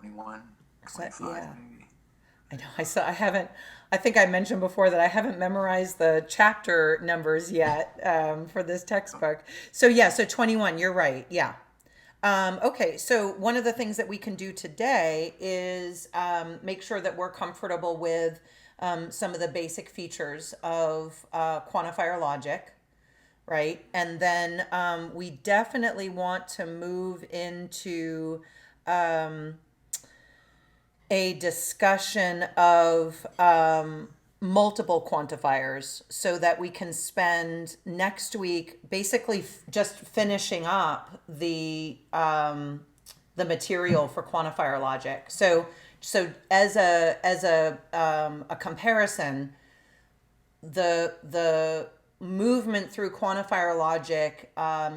21, So, 25 yeah. maybe. I know. I haven't. I think I mentioned before that I haven't memorized the chapter numbers yet for this Oh, textbook. So yeah, so 21. You're right. Yeah. Okay. So one of the things that we can do today is make sure that we're comfortable with some of the basic features of quantifier logic, right? And then we definitely want to move into a discussion of multiple quantifiers so that we can spend next week basically just finishing up the material for quantifier logic. So as a comparison, the movement through quantifier logic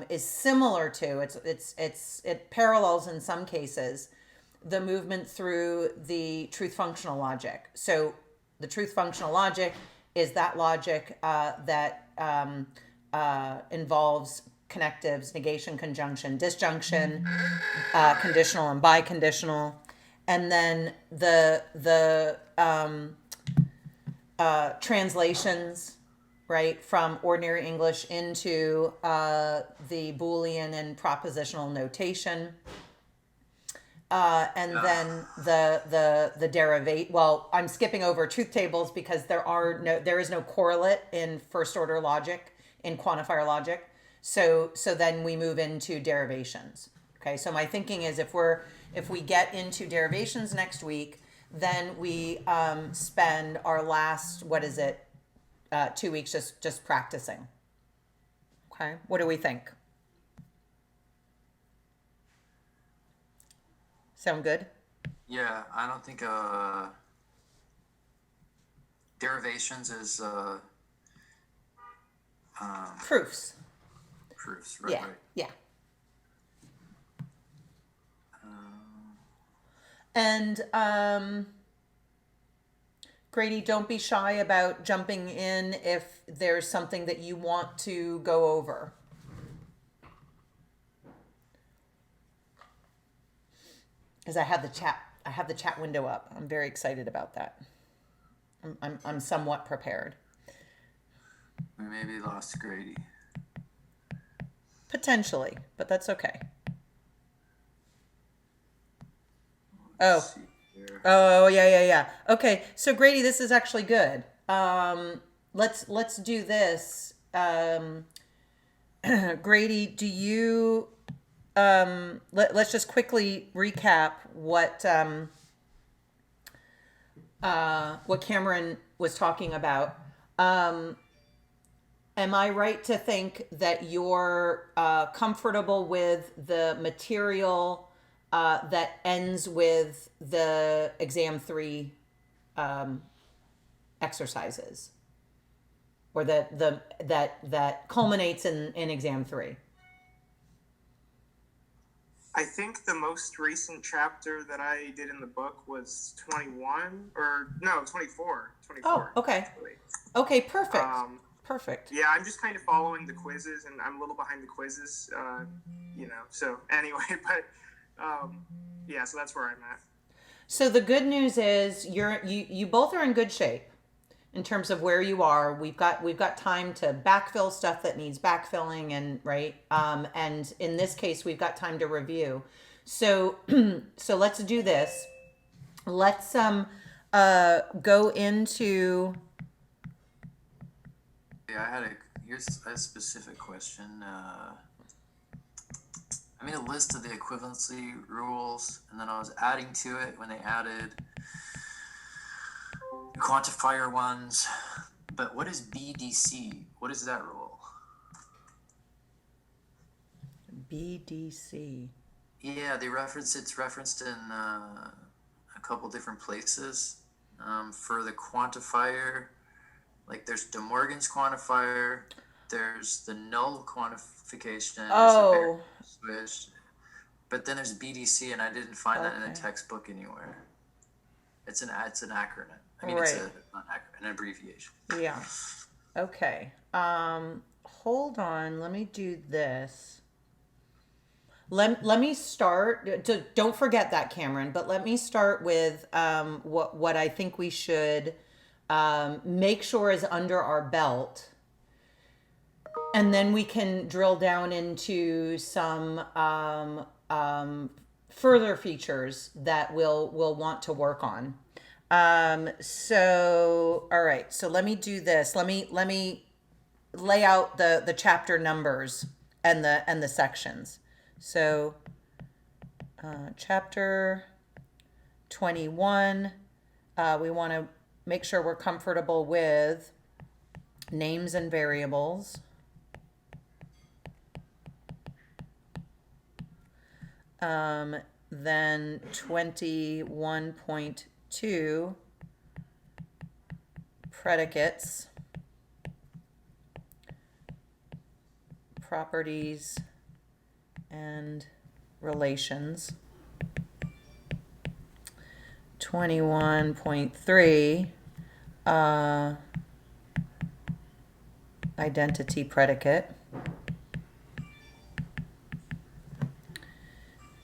is similar to it parallels in some cases the movement through the truth functional logic. So the truth functional logic is that logic that involves connectives, negation, conjunction, disjunction, conditional and biconditional, and then the translations, right, from ordinary English into the Boolean and propositional notation, and yeah. then the derivate. Well, I'm skipping over truth tables because there is no correlate in first order logic in quantifier logic. So then we move into derivations. Okay, so my thinking is if we get into derivations next week, then we spend our last, what is it, 2 weeks just practicing. Okay, what do we think? Sound good? Yeah, I don't think derivations is um, Proofs. proofs. Right, Yeah, right. yeah. Um, And Grady, don't be shy about jumping in if there's something that you want to go over. Because I have the chat window up. I'm very excited about that. I'm somewhat prepared. we maybe lost Grady. Potentially, but that's okay. Let's Oh, see here. oh yeah, yeah, yeah. Okay, so Grady, this is actually good. Let's do this. Grady, do you let's just quickly recap what Cameron was talking about. Am I right to think that you're comfortable with the material that ends with the exam 3 exercises, or that culminates in exam 3? I think the most recent chapter that I did in the book was 21, or no, 24. Oh, 24, okay. actually. Okay, perfect. Um, Perfect. yeah, I'm just kind of following the quizzes, and I'm a little behind the quizzes, so anyway, but yeah, so that's where I'm at. So the good news is you both are in good shape in terms of where you are. We've got time to backfill stuff that needs backfilling, and right. And in this case, we've got time to review. So so let's do this. Let's go into. Yeah, here's a specific question. I made a list of the equivalency rules, and then I was adding to it when they added the quantifier ones. But what is BDC? What is that rule? BDC. Yeah, it's referenced in a couple different places. For the quantifier, like there's De Morgan's quantifier, there's the null quantification, there's the bare Oh, switch, but then there's BDC, and I didn't find that in a okay. textbook anywhere. It's an acronym. I mean, it's Right. an abbreviation. Yeah. Okay. Hold on. Let me do this. let me start. Don't forget that, Cameron. But let me start with what I think we should make sure is under our belt, and then we can drill down into some further features that we'll want to work on. So all right. So let me do this. Let me lay out the chapter numbers and the sections. So chapter 21, we want to make sure we're comfortable with names and variables. Then 21.2, predicates, properties, and relations. 21.3, identity predicate.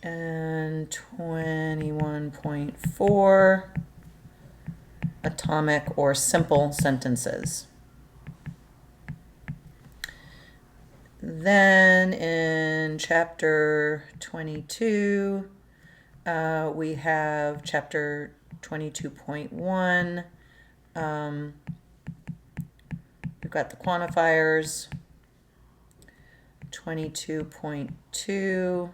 And 21.4, atomic or simple sentences. Then in chapter 22, we have chapter 22.1. We've got the quantifiers. 22.2.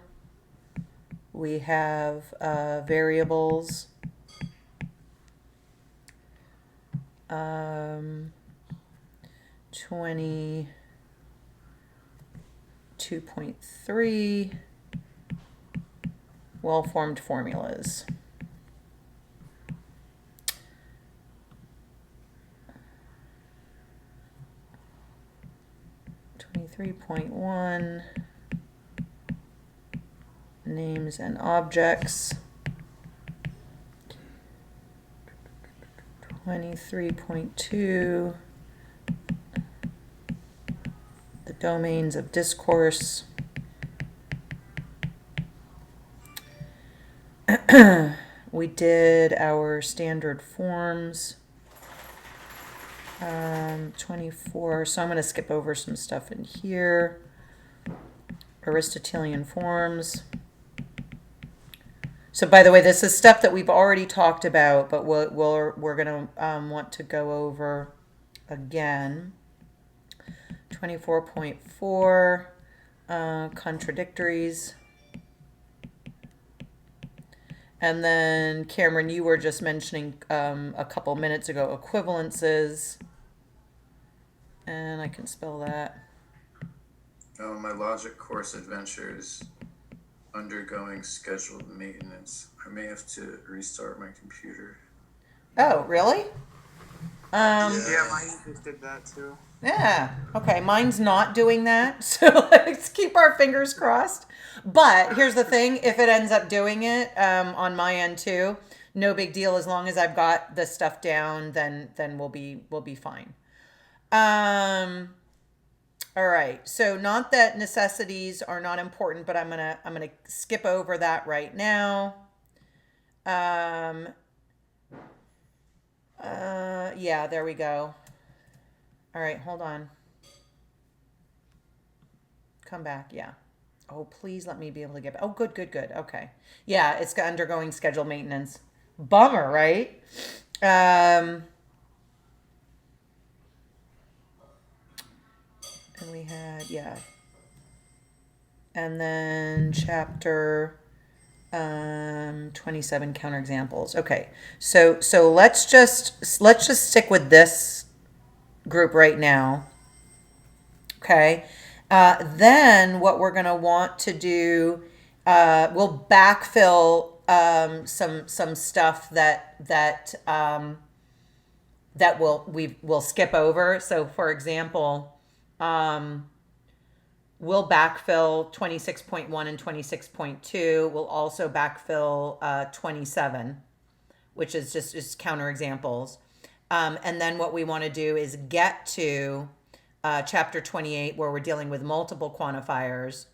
We have variables. 22.3, well-formed formulas. .1, names and objects. 23.2, the domains of discourse. We did our standard forms. 24, so I'm going to skip over some stuff in here. Aristotelian forms. So by the way, this is stuff that we've already talked about, but we're going to want to go over again. 24.4, contradictories. And then Cameron, you were just mentioning a couple minutes ago, equivalences. And I can spell that. Oh, my logic course adventures undergoing scheduled maintenance. I may have to restart my computer. Oh, really? Yeah, mine just did that too. Yeah. Okay. Mine's not doing that. So let's keep our fingers crossed. But here's the thing. If it ends up doing it on my end too, no big deal. As long as I've got the stuff down, then we'll be fine. All right. So not that necessities are not important, but I'm gonna skip over that right now. Yeah, there we go. All right, hold on. Come back, yeah. Oh, please let me be able to get back. Oh, good. Okay. Yeah, it's undergoing scheduled maintenance. Bummer, right? And we had, yeah. And then chapter 27, counterexamples. Okay. So let's just stick with this group right now. Okay. Then what we're going to want to do, we'll backfill some stuff that we'll skip over. So for example, we'll backfill 26.1 and 26.2. We'll also backfill 27, which is just counterexamples. And then what we want to do is get to chapter 28, where we're dealing with multiple quantifiers.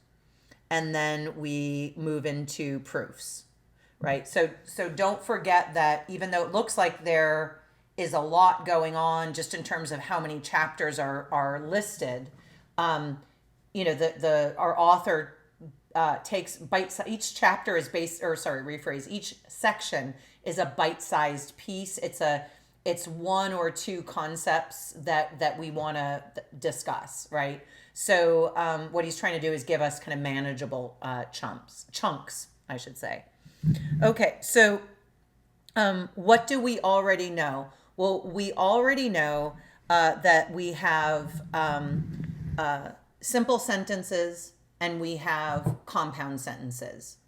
and then we move into proofs, right? So don't forget that even though it looks like there is a lot going on just in terms of how many chapters are listed, our author takes bites. Each chapter is each section is a bite-sized piece. It's one or two concepts that we want to discuss, right? So what he's trying to do is give us kind of manageable chunks, I should say. Okay, so what do we already know? Well, we already know that we have simple sentences and we have compound sentences.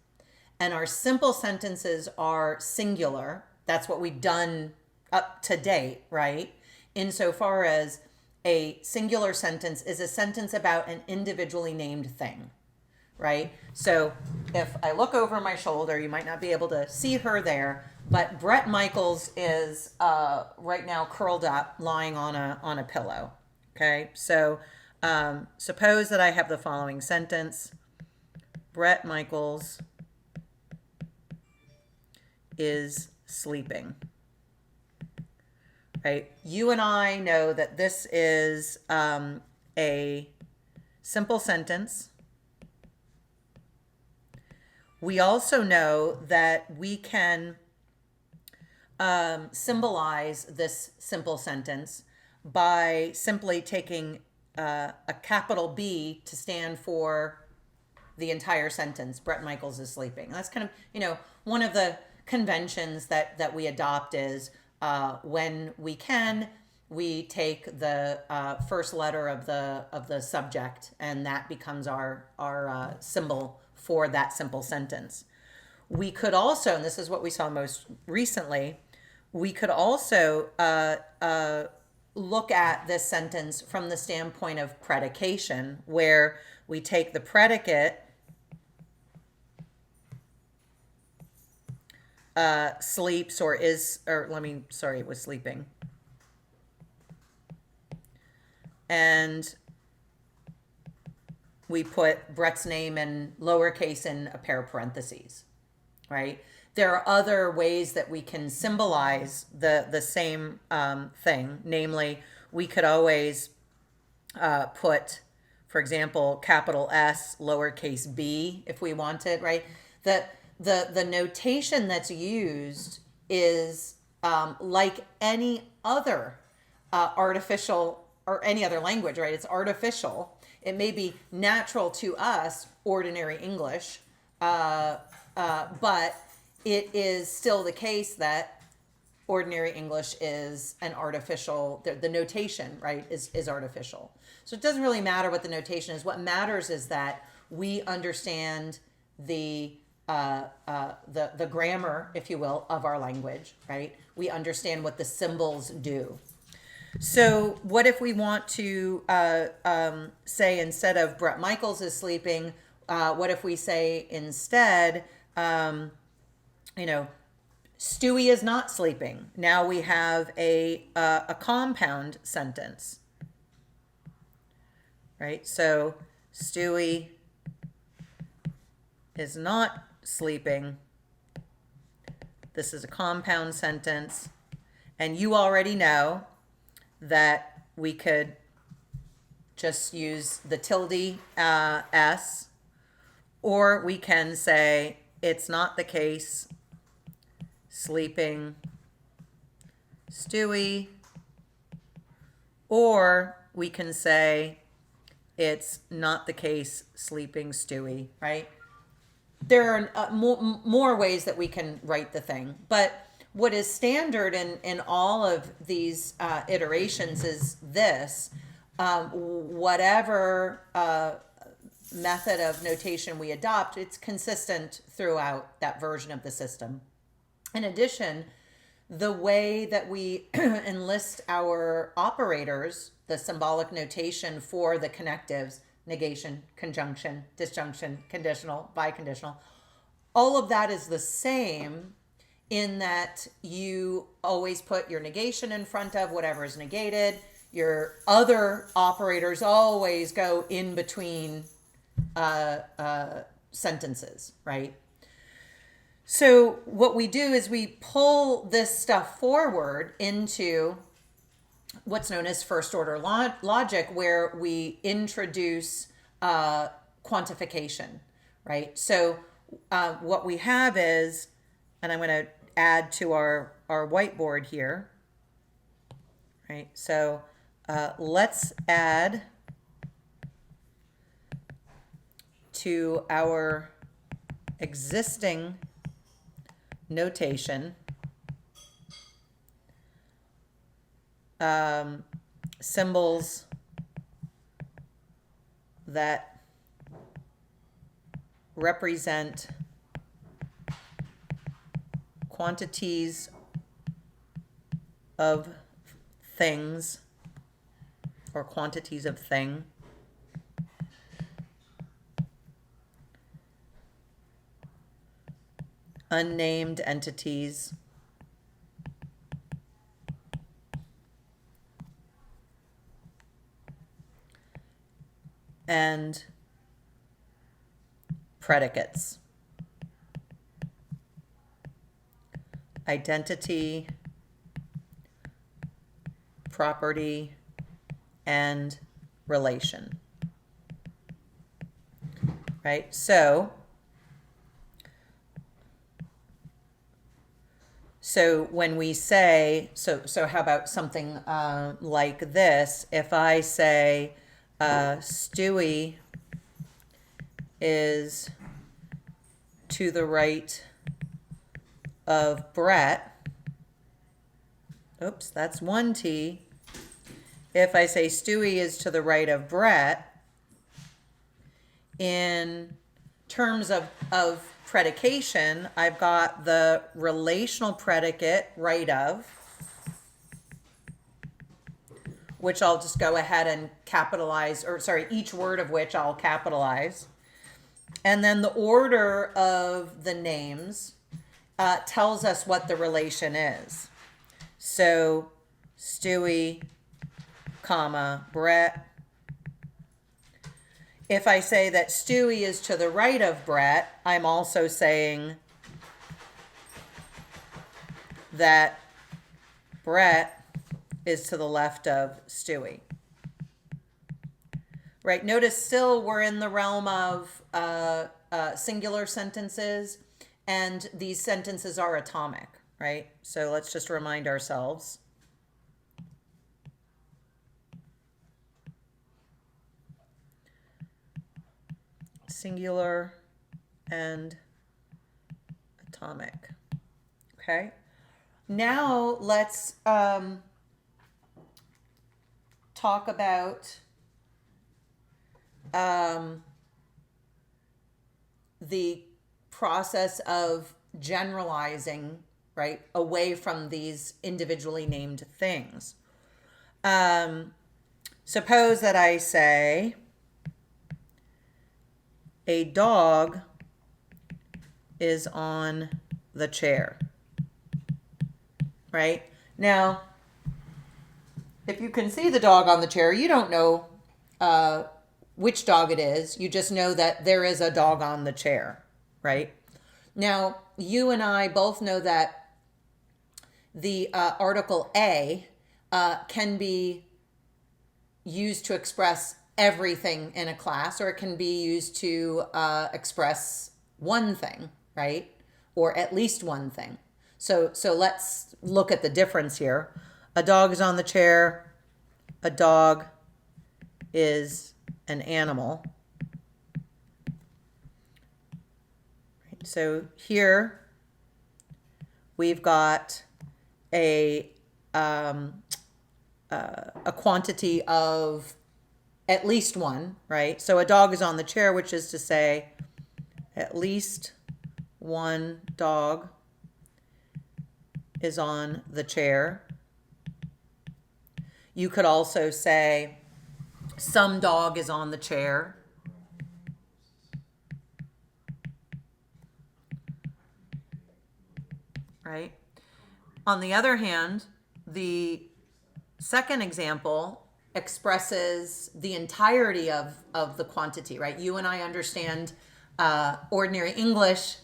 And our simple sentences are singular. That's what we've done up to date, right? Insofar as a singular sentence is a sentence about an individually named thing, right? So if I look over my shoulder, you might not be able to see her there, but Bret Michaels is right now curled up, lying on a pillow. Okay, so suppose that I have the following sentence: Bret Michaels is sleeping. Right? You and I know that this is a simple sentence. We also know that we can symbolize this simple sentence by simply taking a capital B to stand for the entire sentence. Bret Michaels is sleeping. That's kind of, one of the conventions that we adopt is when we can, we take the first letter of the subject, and that becomes our symbol for that simple sentence. We could also, and this is what we saw most recently, we could also look at this sentence from the standpoint of predication, where we take the predicate sleeps it was sleeping. And we put Bret's name in lowercase in a pair of parentheses, right? There are other ways that we can symbolize the same thing. Namely, we could always put, for example, capital S, lowercase b, if we wanted, right? The notation that's used is like any other artificial or any other language, right? It's artificial. It may be natural to us, ordinary English, but it is still the case that ordinary English is an artificial, the notation, right, is artificial. So it doesn't really matter what the notation is. What matters is that we understand the grammar, if you will, of our language, right? We understand what the symbols do. So what if we want to say, instead of Bret Michaels is sleeping, what if we say instead, Stewie is not sleeping? Now we have a compound sentence, right? So Stewie is not sleeping. This is a compound sentence. And you already know that we could just use the tilde s, or we can say it's not the case, sleeping Stewie, or we can say it's not the case, sleeping Stewie, right? There are more ways that we can write the thing, but what is standard in all of these iterations is this: whatever method of notation we adopt, it's consistent throughout that version of the system. In addition, the way that we enlist our operators, the symbolic notation for the connectives, negation, conjunction, disjunction, conditional, biconditional, all of that is the same, in that you always put your negation in front of whatever is negated. Your other operators always go in between sentences, right? So what we do is we pull this stuff forward into what's known as first order logic, where we introduce quantification, right? So what we have is, and I'm going to add to our whiteboard here, right? So let's add to our existing notation symbols that represent quantities of things or quantities of thing. Unnamed entities. And predicates. Identity, property, and relation. Right? So when we say, so how about something like this? If I say Stewie is to the right of Brett. Oops, that's one T. If I say Stewie is to the right of Brett, in terms of predication, I've got the relational predicate right of, which I'll just go ahead and capitalize, or sorry, each word of which I'll capitalize. And then the order of the names tells us what the relation is. So Stewie, comma, Brett. If I say that Stewie is to the right of Brett, I'm also saying that Brett is to the left of Stewie. Right, notice still we're in the realm of singular sentences, and these sentences are atomic, right? So let's just remind ourselves. Singular and atomic. Okay. Now let's talk about the process of generalizing, right, away from these individually named things. Suppose that I say a dog is on the chair, right? Now, if you can see the dog on the chair, you don't know which dog it is. You just know that there is a dog on the chair, right? Now, you and I both know that the article A can be used to express everything in a class, or it can be used to express one thing, right? Or at least one thing. So let's look at the difference here. A dog is on the chair. A dog is an animal. So here we've got a quantity of at least one, right? So a dog is on the chair, which is to say at least one dog is on the chair. You could also say some dog is on the chair. Right? On the other hand, the second example expresses the entirety of the quantity, right? You and I understand ordinary English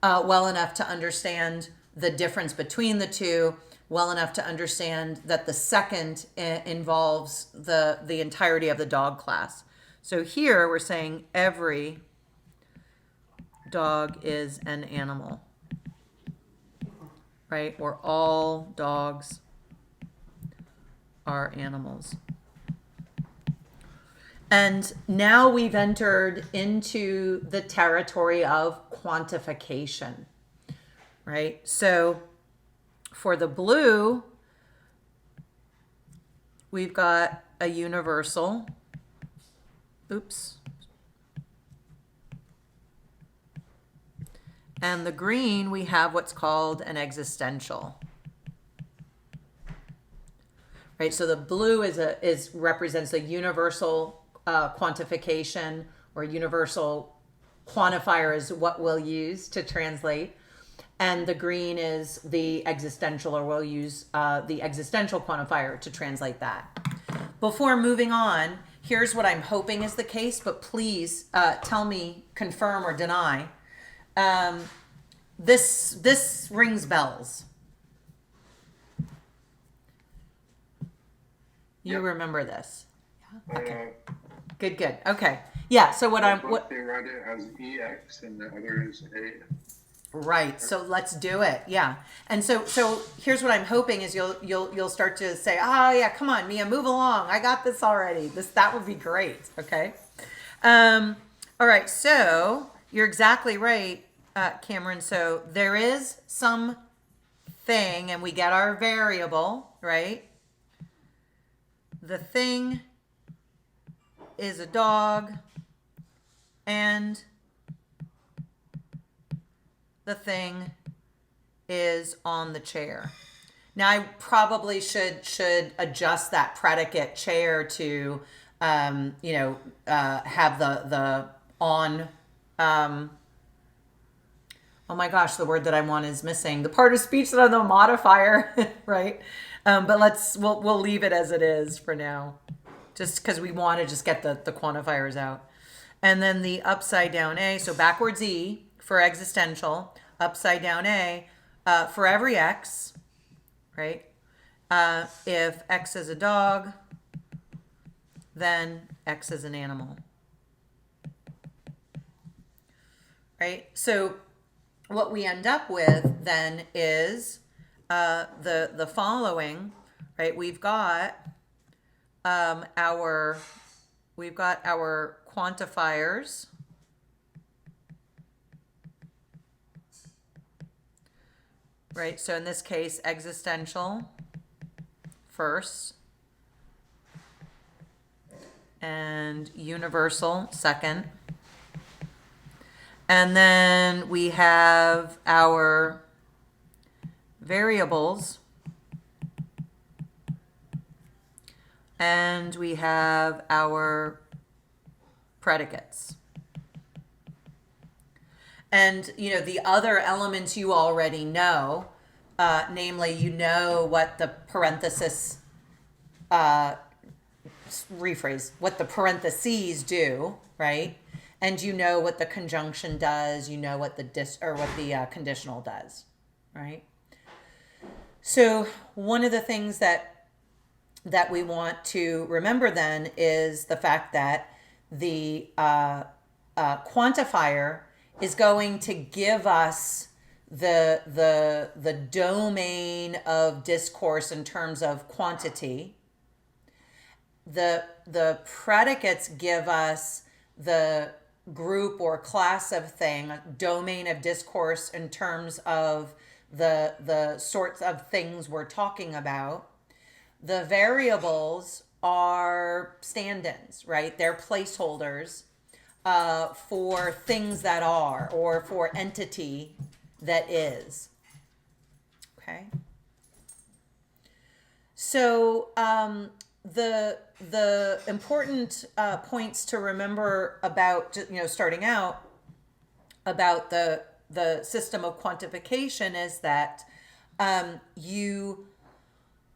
well enough to understand the difference between the two, well enough to understand that the second involves the entirety of the dog class. So here we're saying every dog is an animal, right? Or all dogs are animals. And now we've entered into the territory of quantification, right? So for the blue, we've got a universal. Oops. And the green, we have what's called an existential. Right, so the blue represents a universal quantification, or universal quantifier is what we'll use to translate. And the green is the existential, or we'll use the existential quantifier to translate that. Before moving on, here's what I'm hoping is the case, but please tell me, confirm or deny. This rings bells. You remember this? Yeah. Okay. Good. Okay. Yeah. So what they write it as EX and the other is A. Right. So let's do it. Yeah. And so here's what I'm hoping is you'll start to say, oh yeah, come on, Mia, move along. I got this already. That would be great. Okay. All right. So you're exactly right, Cameron. So there is some thing, and we get our variable, right? The thing is a dog, and the thing is on the chair. Now I probably should adjust that predicate chair to have the on. Oh my gosh, the word that I want is missing. The part of speech that on the modifier, right? But we'll leave it as it is for now, just because we want to just get the quantifiers out. And then the upside down A, so backwards E for existential, upside down A for every X, right? If X is a dog, then X is an animal, right? So what we end up with then is the following, right? We've got our quantifiers, right? So in this case, existential first and universal second. And then we have our variables, and we have our predicates. And, the other elements you already know, namely, what the parenthesis, what the parentheses do, right? And what the conjunction does, what the conditional does, right? So one of the things that we want to remember then is the fact that the quantifier is going to give us the domain of discourse in terms of quantity. The predicates give us the group or class of thing, domain of discourse in terms of the sorts of things we're talking about. The variables are stand-ins, right? They're placeholders for things that are, or for entity that is. Okay. So the important points to remember about, starting out about the system of quantification is that you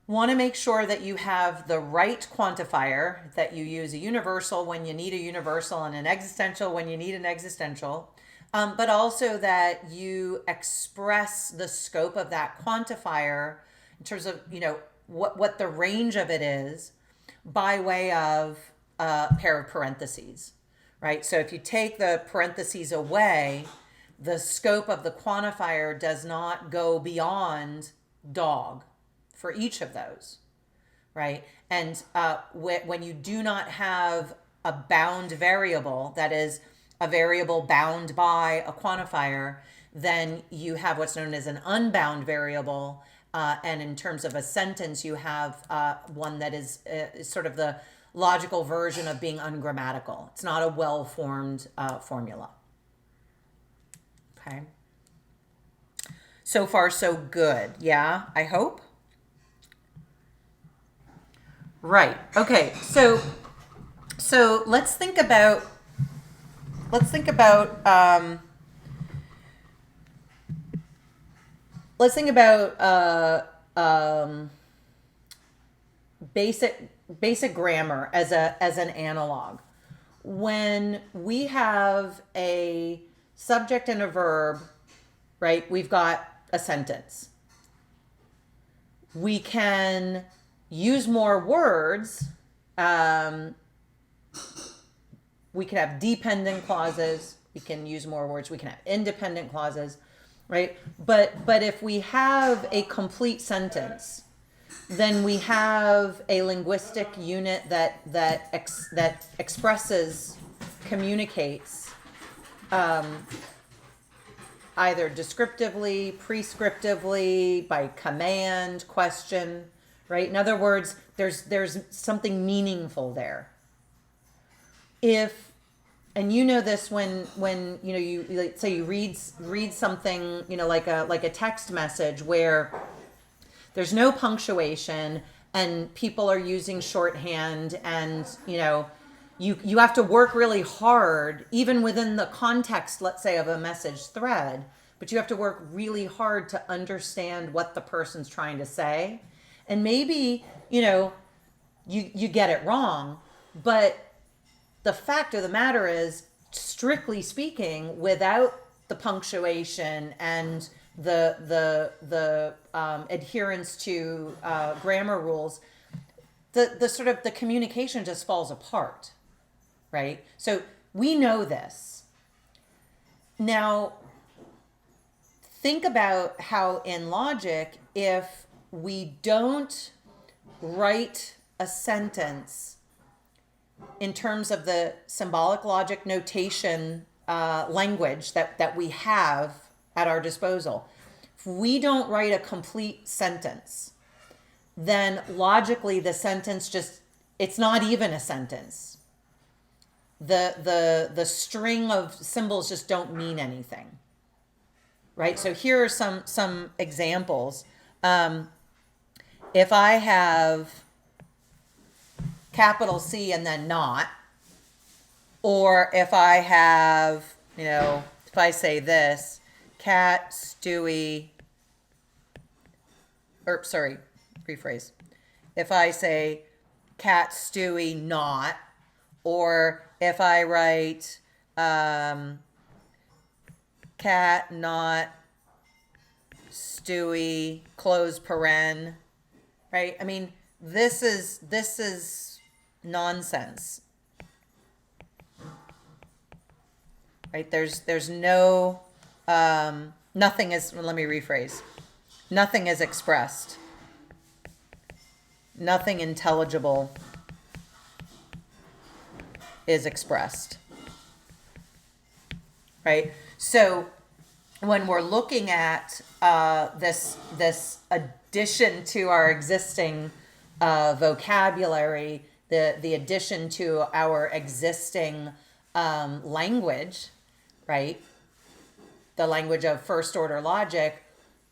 want to make sure that you have the right quantifier, that you use a universal when you need a universal and an existential when you need an existential, but also that you express the scope of that quantifier in terms of, what the range of it is by way of a pair of parentheses, right? So if you take the parentheses away, the scope of the quantifier does not go beyond dog for each of those, right? And when you do not have a bound variable, that is a variable bound by a quantifier, then you have what's known as an unbound variable. And in terms of a sentence, you have one that is sort of the logical version of being ungrammatical. It's not a well-formed formula. Okay. So far, so good. Yeah, I hope. Right. Okay. So let's think about basic grammar as an analog. When we have a subject and a verb, right? We've got a sentence. We can use more words. We can have dependent clauses. We can use more words. We can have independent clauses, right? But if we have a complete sentence, then we have a linguistic unit that expresses, communicates, either descriptively, prescriptively, by command, question, right? In other words, there's something meaningful there. And you know this when you like, say you read something, like a text message where there's no punctuation and people are using shorthand, and you have to work really hard even within the context, let's say, of a message thread, but you have to work really hard to understand what the person's trying to say. And maybe you get it wrong, but the fact of the matter is, strictly speaking, without the punctuation and the adherence to grammar rules, the sort of the communication just falls apart, right? So we know this. Now, think about how in logic, if we don't write a sentence in terms of the symbolic logic notation language that we have at our disposal, if we don't write a complete sentence, then logically the sentence it's not even a sentence. The string of symbols just don't mean anything, right? So here are some examples. If I have capital C and then not, or if I have, if I say this, cat, Stewie, rephrase. If I say cat, Stewie, not, or if I write cat, not, Stewie, close paren, right? I mean, this is nonsense, right? There's no nothing is. Let me rephrase. Nothing is expressed. Nothing intelligible is expressed, right? So when we're looking at this addition to our existing vocabulary, the addition to our existing language, right? The language of first order logic,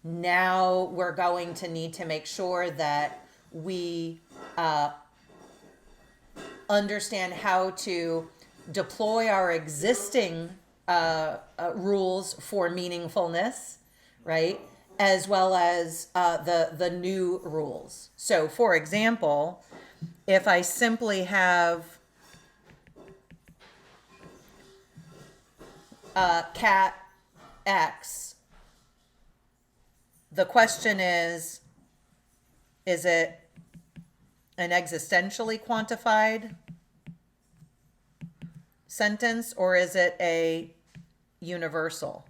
now we're going to need to make sure that we understand how to deploy our existing rules for meaningfulness, right? As well as the new rules. So, for example, if I simply have cat X, the question is it an existentially quantified sentence or is it a universal?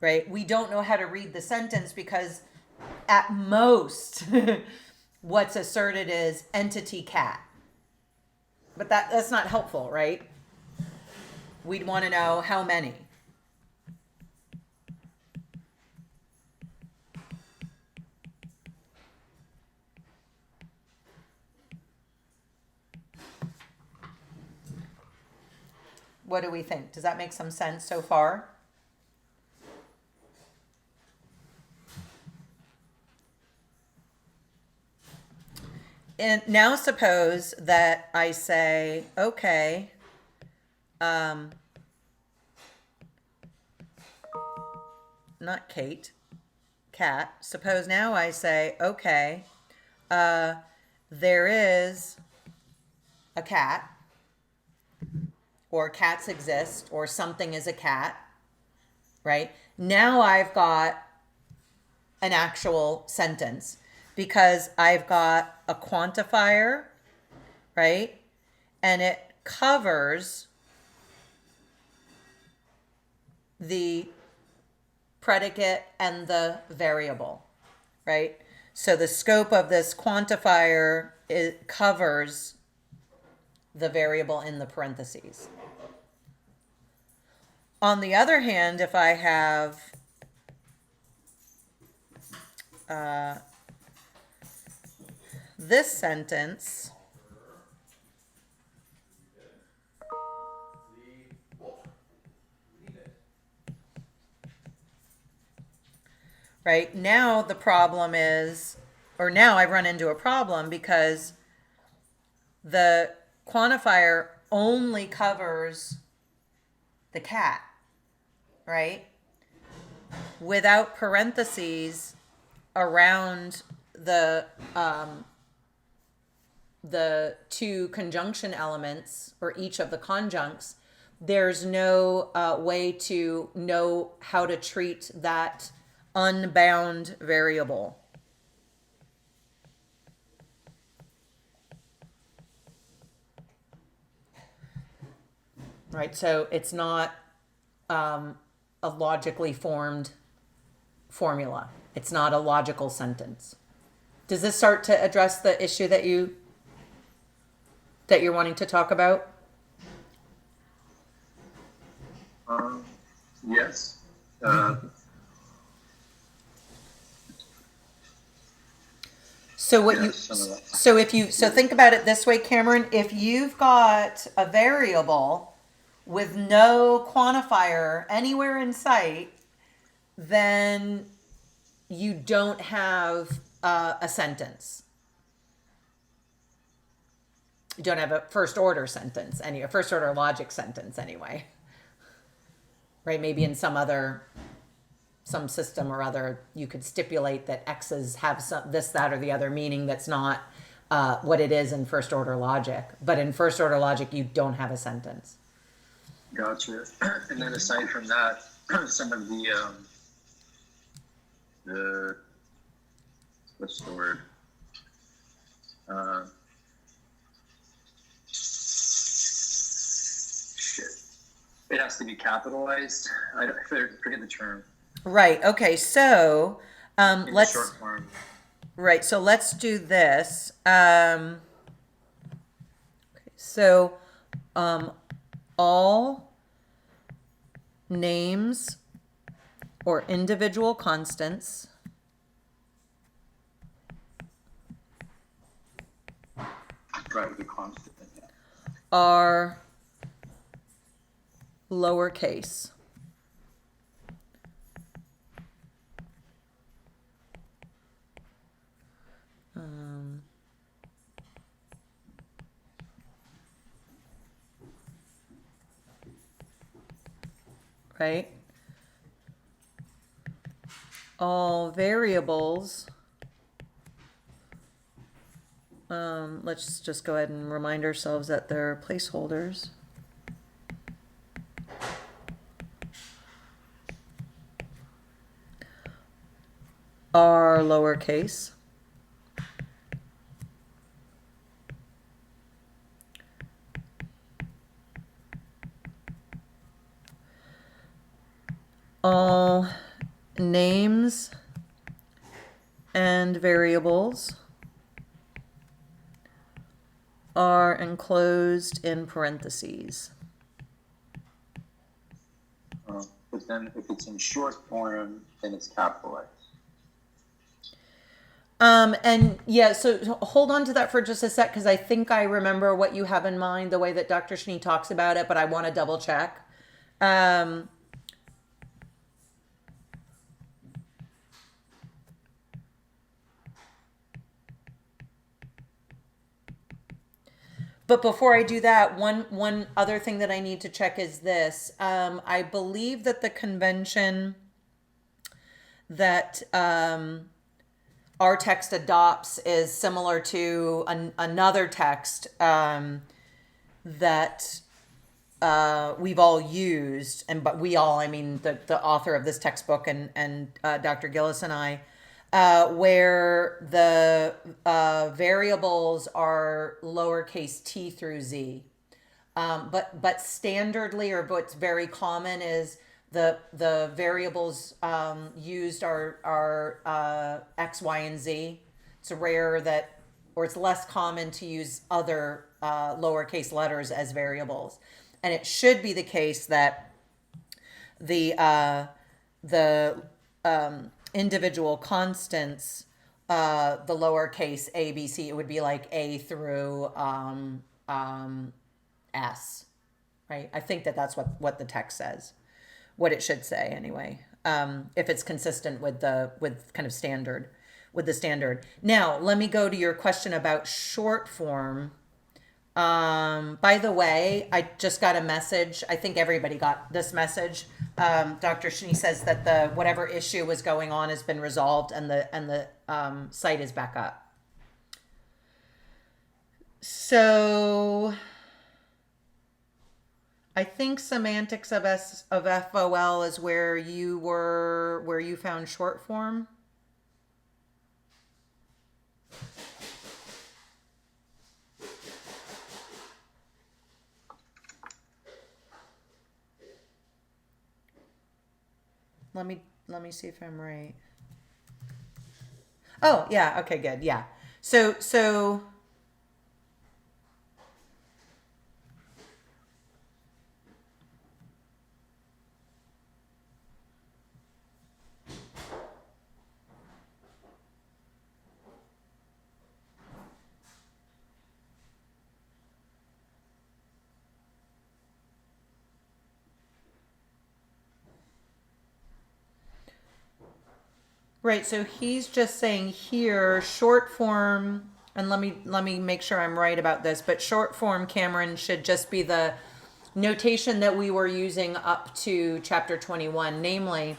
Right? We don't know how to read the sentence because at most what's asserted is entity cat. But that's not helpful, right? We'd want to know how many. What do we think? Does that make some sense so far? And now suppose that I say, okay, not Kate, cat. Suppose now I say, okay, there is a cat, or cats exist, or something is a cat, right? Now I've got an actual sentence because I've got a quantifier, right? And it covers the predicate and the variable, right? So the scope of this quantifier covers the variable in the parentheses. On the other hand, if I have this sentence, right, now the problem is, or now I run into a problem because the quantifier only covers the cat, right? Without parentheses around the two conjunction elements, or each of the conjuncts, there's no way to know how to treat that unbound variable. Right, so it's not a logically formed formula. It's not a logical sentence. Does this start to address the issue that you're wanting to talk about? Yes. So what Yes, some of that. so think about it this way, Cameron, if you've got a variable with no quantifier anywhere in sight, then you don't have a sentence. You don't have a first order sentence, a first order logic sentence anyway. Right? Maybe in some system or other, you could stipulate that X's have this, that, or the other meaning that's not what it is in first order logic. But in first order logic, you don't have a sentence. Gotcha. And then aside from that, some of the what's the word? Shit. It has to be capitalized. I forget the term. Right. Okay. So let's short form. Right. So let's do this. Okay, so all names or individual constants Right, the constant. are lowercase. Right? All variables, let's just go ahead and remind ourselves that they're placeholders. are lowercase. All names and variables are enclosed in parentheses. But then if it's in short form, then it's capitalized. And yeah, so hold on to that for just a sec, because I think I remember what you have in mind, the way that Dr. Schnee talks about it, but I want to double check. But before I do that, one other thing that I need to check is this. I believe that the convention that our text adopts is similar to another text that we've all used, and but we all, I mean the author of this textbook and Dr. Gillis and I, where the variables are lowercase t through z. But standardly, or what's very common is the variables used are x, y, and z. It's rare that, or it's less common to use other lowercase letters as variables. And it should be the case that the individual constants, the lowercase a, b, c, it would be like a through s, right? I think that that's what the text says, what it should say anyway, if it's consistent with the standard. Now, let me go to your question about short form. By the way, I just got a message. I think everybody got this message. Dr. Schnee says that the whatever issue was going on has been resolved, and the site is back up. So I think semantics of FOL is where you found short form. Let me see if I'm right. Oh, yeah, okay, good. Yeah. So right, so he's just saying here short form, and let me make sure I'm right about this, but short form, Cameron, should just be the notation that we were using up to chapter 21, namely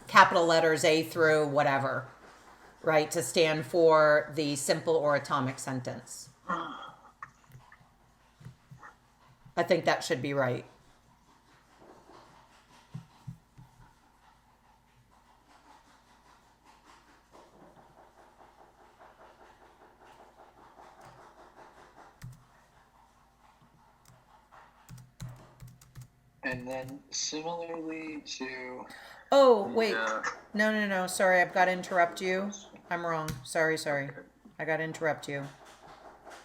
capital letters A through whatever, right, to stand for the simple or atomic sentence. I think that should be right. And then similarly to Oh, wait. No. Sorry, I've got to interrupt you. I'm wrong. Sorry. I got to interrupt you.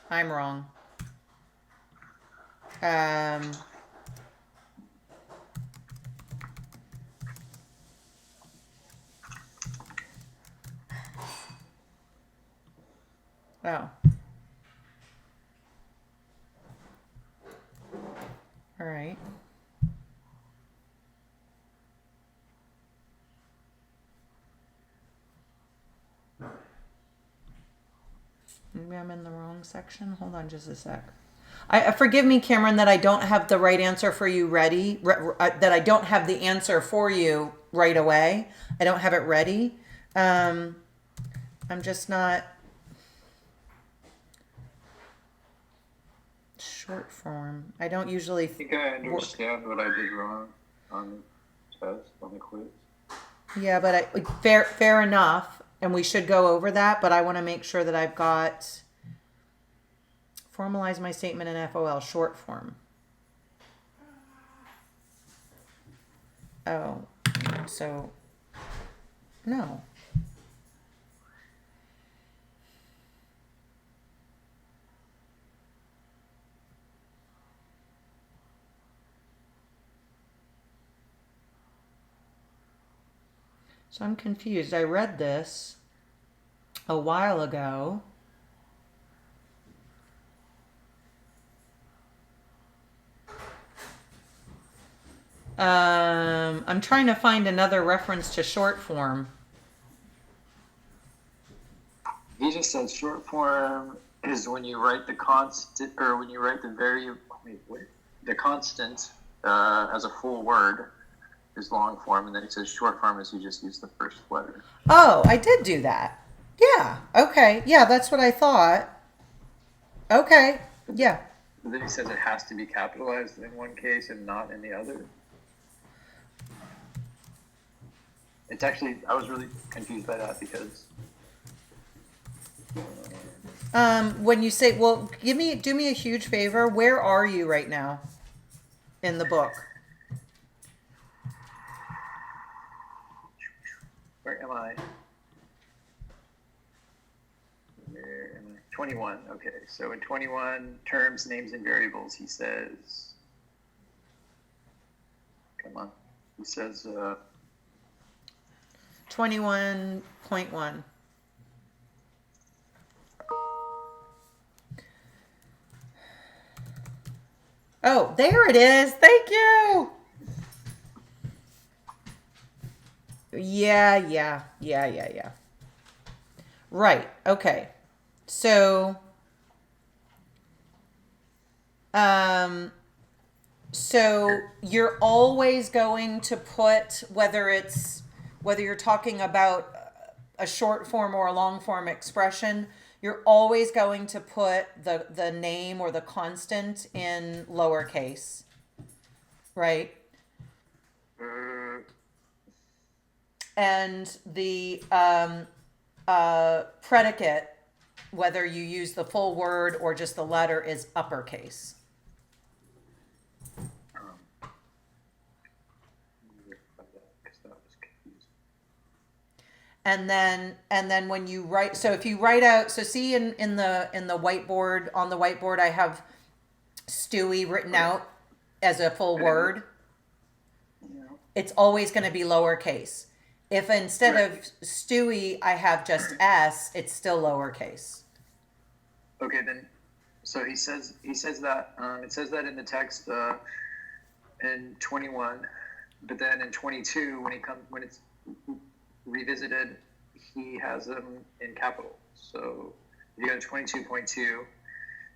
I'm wrong. Oh. All right. Maybe I'm in the wrong section. Hold on just a sec. Forgive me, Cameron, that I don't have the right answer for you ready. That I don't have the answer for you right away. I don't have it ready. I'm just not. Short form. I don't usually. I think I understand what I did wrong on the test, on the quiz. Yeah, but fair enough. And we should go over that, but I want to make sure that I've got formalize my statement in FOL short form. Oh, so no. So I'm confused. I read this a while ago. I'm trying to find another reference to short form. He just said short form is when you write the constant, or when you write the the constant as a full word is long form, and then he says short form is you just use the first letter. Oh, I did do that. Yeah. Okay. Yeah, that's what I thought. Okay. Yeah. But then he says it has to be capitalized in one case and not in the other. It's actually, I was really confused by that because. When you say, well, do me a huge favor. Where are you right now in the book? Where am I? 21. Okay, so in 21 terms, names, and variables, he says. Come on. He says. 21.1. Oh, there it is. Thank you. Yeah. Right. Okay. So, so you're always going to put, whether you're talking about a short form or a long form expression, you're always going to put the name or the constant in lowercase, right? And the predicate, whether you use the full word or just the letter, is uppercase. And then when you write, so if you write out, so see in the whiteboard, on the whiteboard, I have Stewie written out as a full word. It's always going to be lowercase. If instead of Stewie, I have just S, it's still lowercase. Okay, then. So he says that it says that in the text in 21, but then in 22, when it's revisited, he has them in capital. So if you go to 22.2,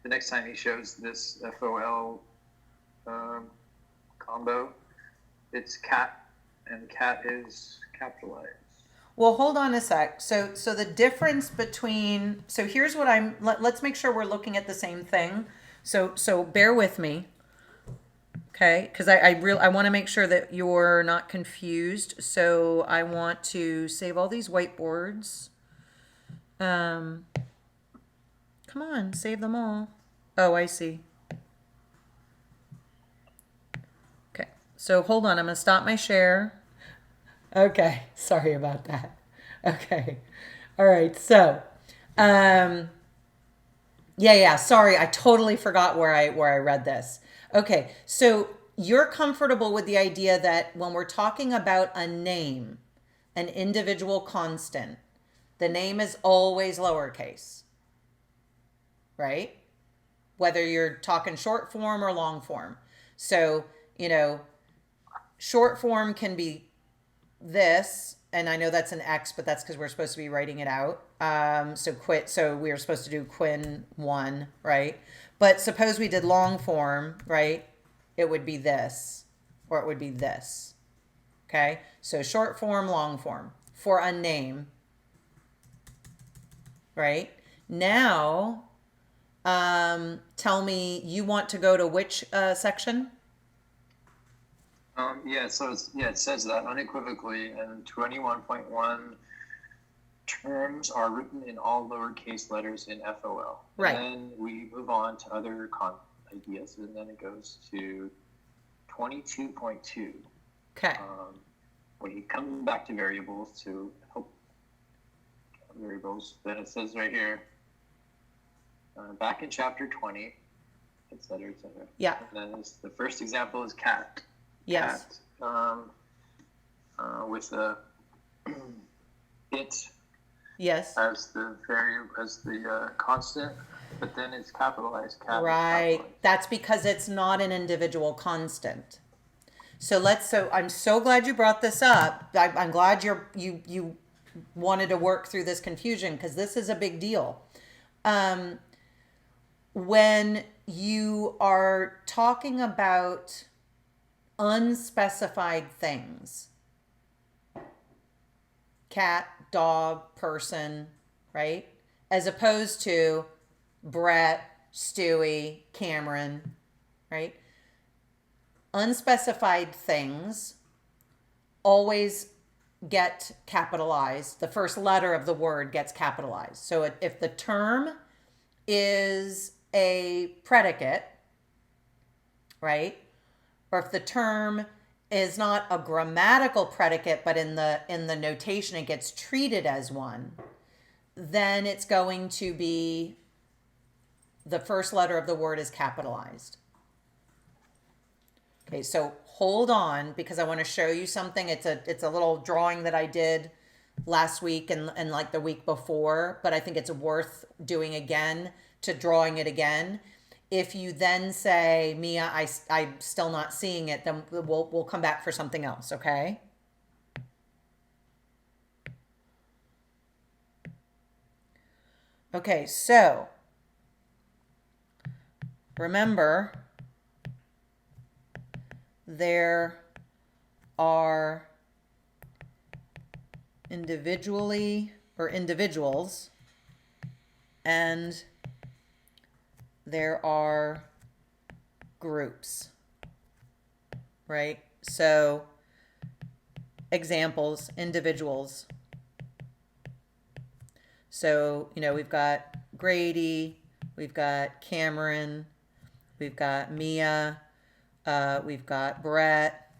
the next time he shows this FOL combo, it's cat, and cat is capitalized. Well, hold on a sec. So the difference between, so here's what let's make sure we're looking at the same thing. So bear with me. Okay, because I want to make sure that you're not confused. So I want to save all these whiteboards. Come on, save them all. Oh, I see. Okay, so hold on. I'm going to stop my share. Okay, sorry about that. Okay, all right. So, yeah. Sorry, I totally forgot where I read this. Okay, so you're comfortable with the idea that when we're talking about a name, an individual constant, the name is always lowercase, right? Whether you're talking short form or long form. So, short form can be this, and I know that's an X, but that's because we're supposed to be writing it out. So we were supposed to do Quin 1, right? But suppose we did long form, right? It would be this, or it would be this. Okay? So short form, long form for a name, right? Now, tell me, you want to go to which section? It says that unequivocally in 21.1 terms are written in all lowercase letters in FOL. Right. And then we move on to other ideas, and then it goes to 22.2. Okay. When you come back to variables to help variables, then it says right here, back in chapter 20, et cetera, et cetera. Yeah. And then the first example is cat. Yes. Cat, with the it Yes. as the constant, but then it's capitalized. Cat Right. capitalized. That's because it's not an individual constant. So I'm so glad you brought this up. I'm glad you wanted to work through this confusion, because this is a big deal. When you are talking about unspecified things, cat, dog, person, right? As opposed to Brett, Stewie, Cameron, right? Unspecified things always get capitalized. The first letter of the word gets capitalized. So if the term is a predicate, right? Or if the term is not a grammatical predicate, but in the notation it gets treated as one, then it's going to be the first letter of the word is capitalized. Okay, so hold on, because I want to show you something. It's a little drawing that I did last week and like the week before, but I think it's worth doing again, to drawing it again. If you then say, Mia, I'm still not seeing it, then we'll come back for something else, okay? Okay, so remember, there are individuals, and there are groups, right? So examples, individuals. So, we've got Grady, we've got Cameron, we've got Mia, we've got Brett,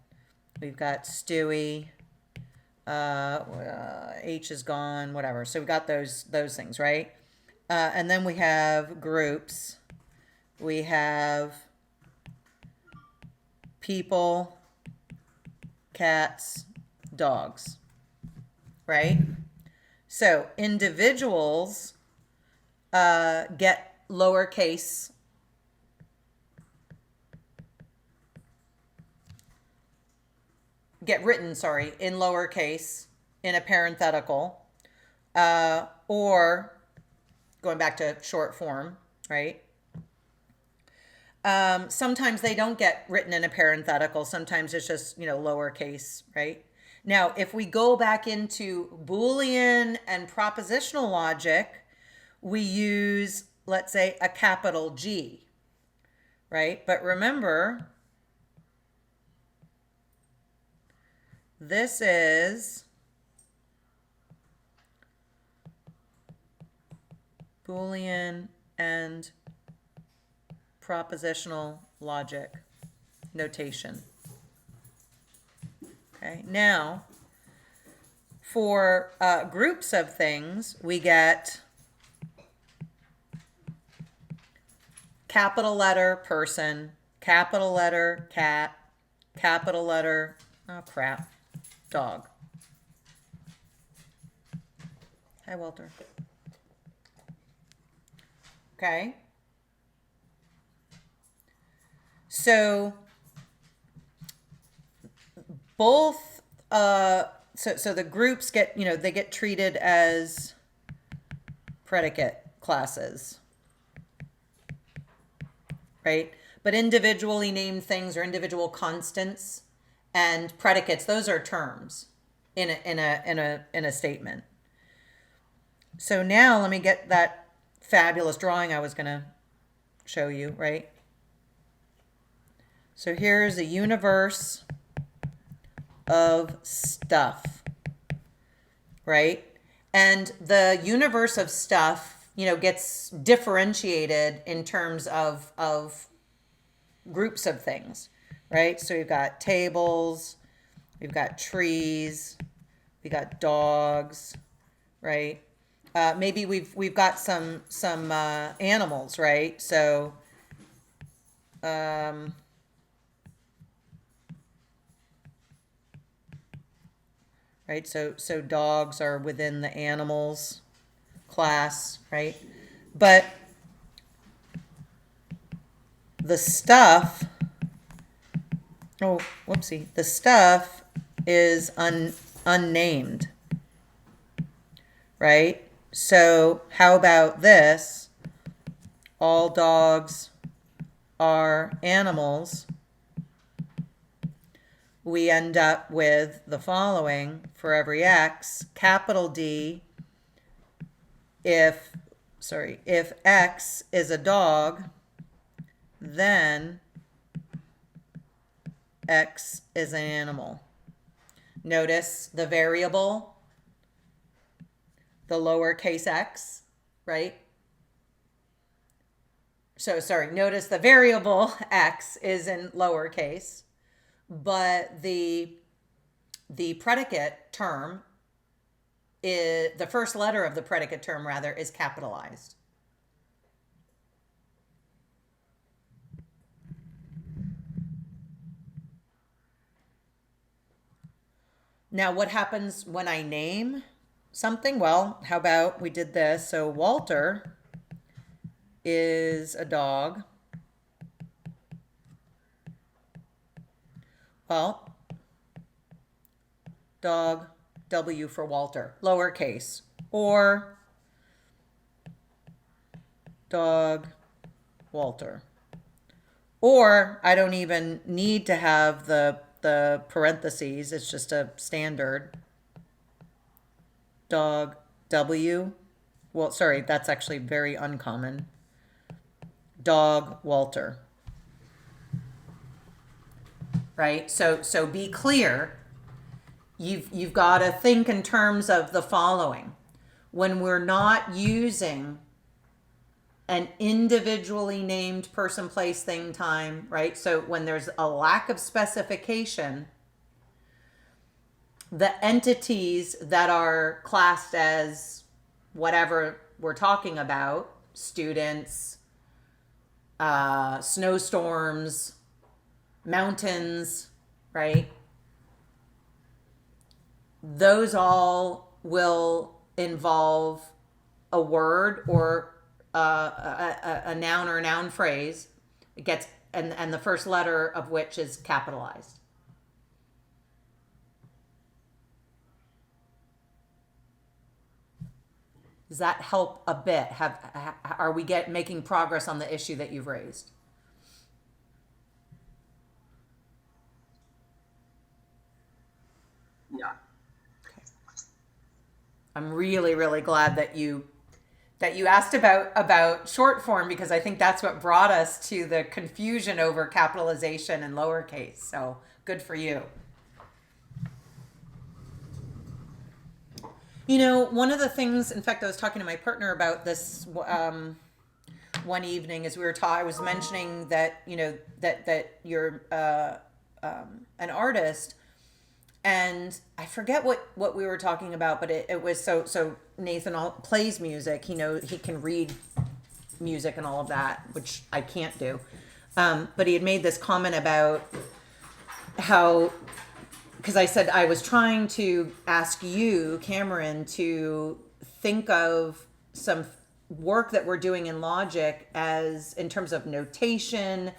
we've got Stewie, H is gone, whatever. So we've got those things, right? And then we have groups. We have people, cats, dogs, right? So individuals get lowercase get written, in lowercase in a parenthetical, or going back to short form, right? Sometimes they don't get written in a parenthetical. Sometimes it's just, lowercase, right? Now, if we go back into Boolean and propositional logic, we use, let's say, a capital G, right? But remember, this is Boolean and propositional logic notation. Okay, now for groups of things, we get capital letter person, capital letter cat, capital letter, dog. Hi, Walter. Okay. So both, so the groups get, they get treated as predicate classes, right? But individually named things are individual constants, and predicates, those are terms in a statement. So now let me get that fabulous drawing I was going to show you, right? So here's a universe of stuff, right? And the universe of stuff, gets differentiated in terms of groups of things, right? So we've got tables, we've got trees, we got dogs, right? Maybe we've got some animals, right? So right, so dogs are within the animals class, right? But the stuff, the stuff is unnamed, right? So how about this? All dogs are animals. We end up with the following for every X, capital D, if X is a dog, then X is an animal. Notice the variable, the lowercase x, right? So notice the variable x is in lowercase, but the predicate term is, the first letter of the predicate term rather, is capitalized. Now, what happens when I name something? Well, how about we did this? So Walter is a dog. Well, dog, W for Walter, lowercase, or dog, Walter. Or I don't even need to have the parentheses. It's just a standard dog, W. Well, sorry, that's actually very uncommon. Dog, Walter. Right? So be clear. You've got to think in terms of the following. When we're not using an individually named person, place, thing, time, right? So when there's a lack of specification, the entities that are classed as whatever we're talking about, students, snowstorms, mountains, right? Those all will involve a word or a noun or a noun phrase. It gets and the first letter of which is capitalized. Does that help a bit? Are we making progress on the issue that you've raised? Yeah. Okay. I'm really, really glad that you asked about short form, because I think that's what brought us to the confusion over capitalization and lowercase. So good for you. One of the things, in fact, I was talking to my partner about this one evening as I was mentioning that, that you're an artist, and I forget what we were talking about, but it was so Nathan plays music. He can read music and all of that, which I can't do. But he had made this comment about how, because I said I was trying to ask you, Cameron, to think of some work that we're doing in Logic as in terms of notation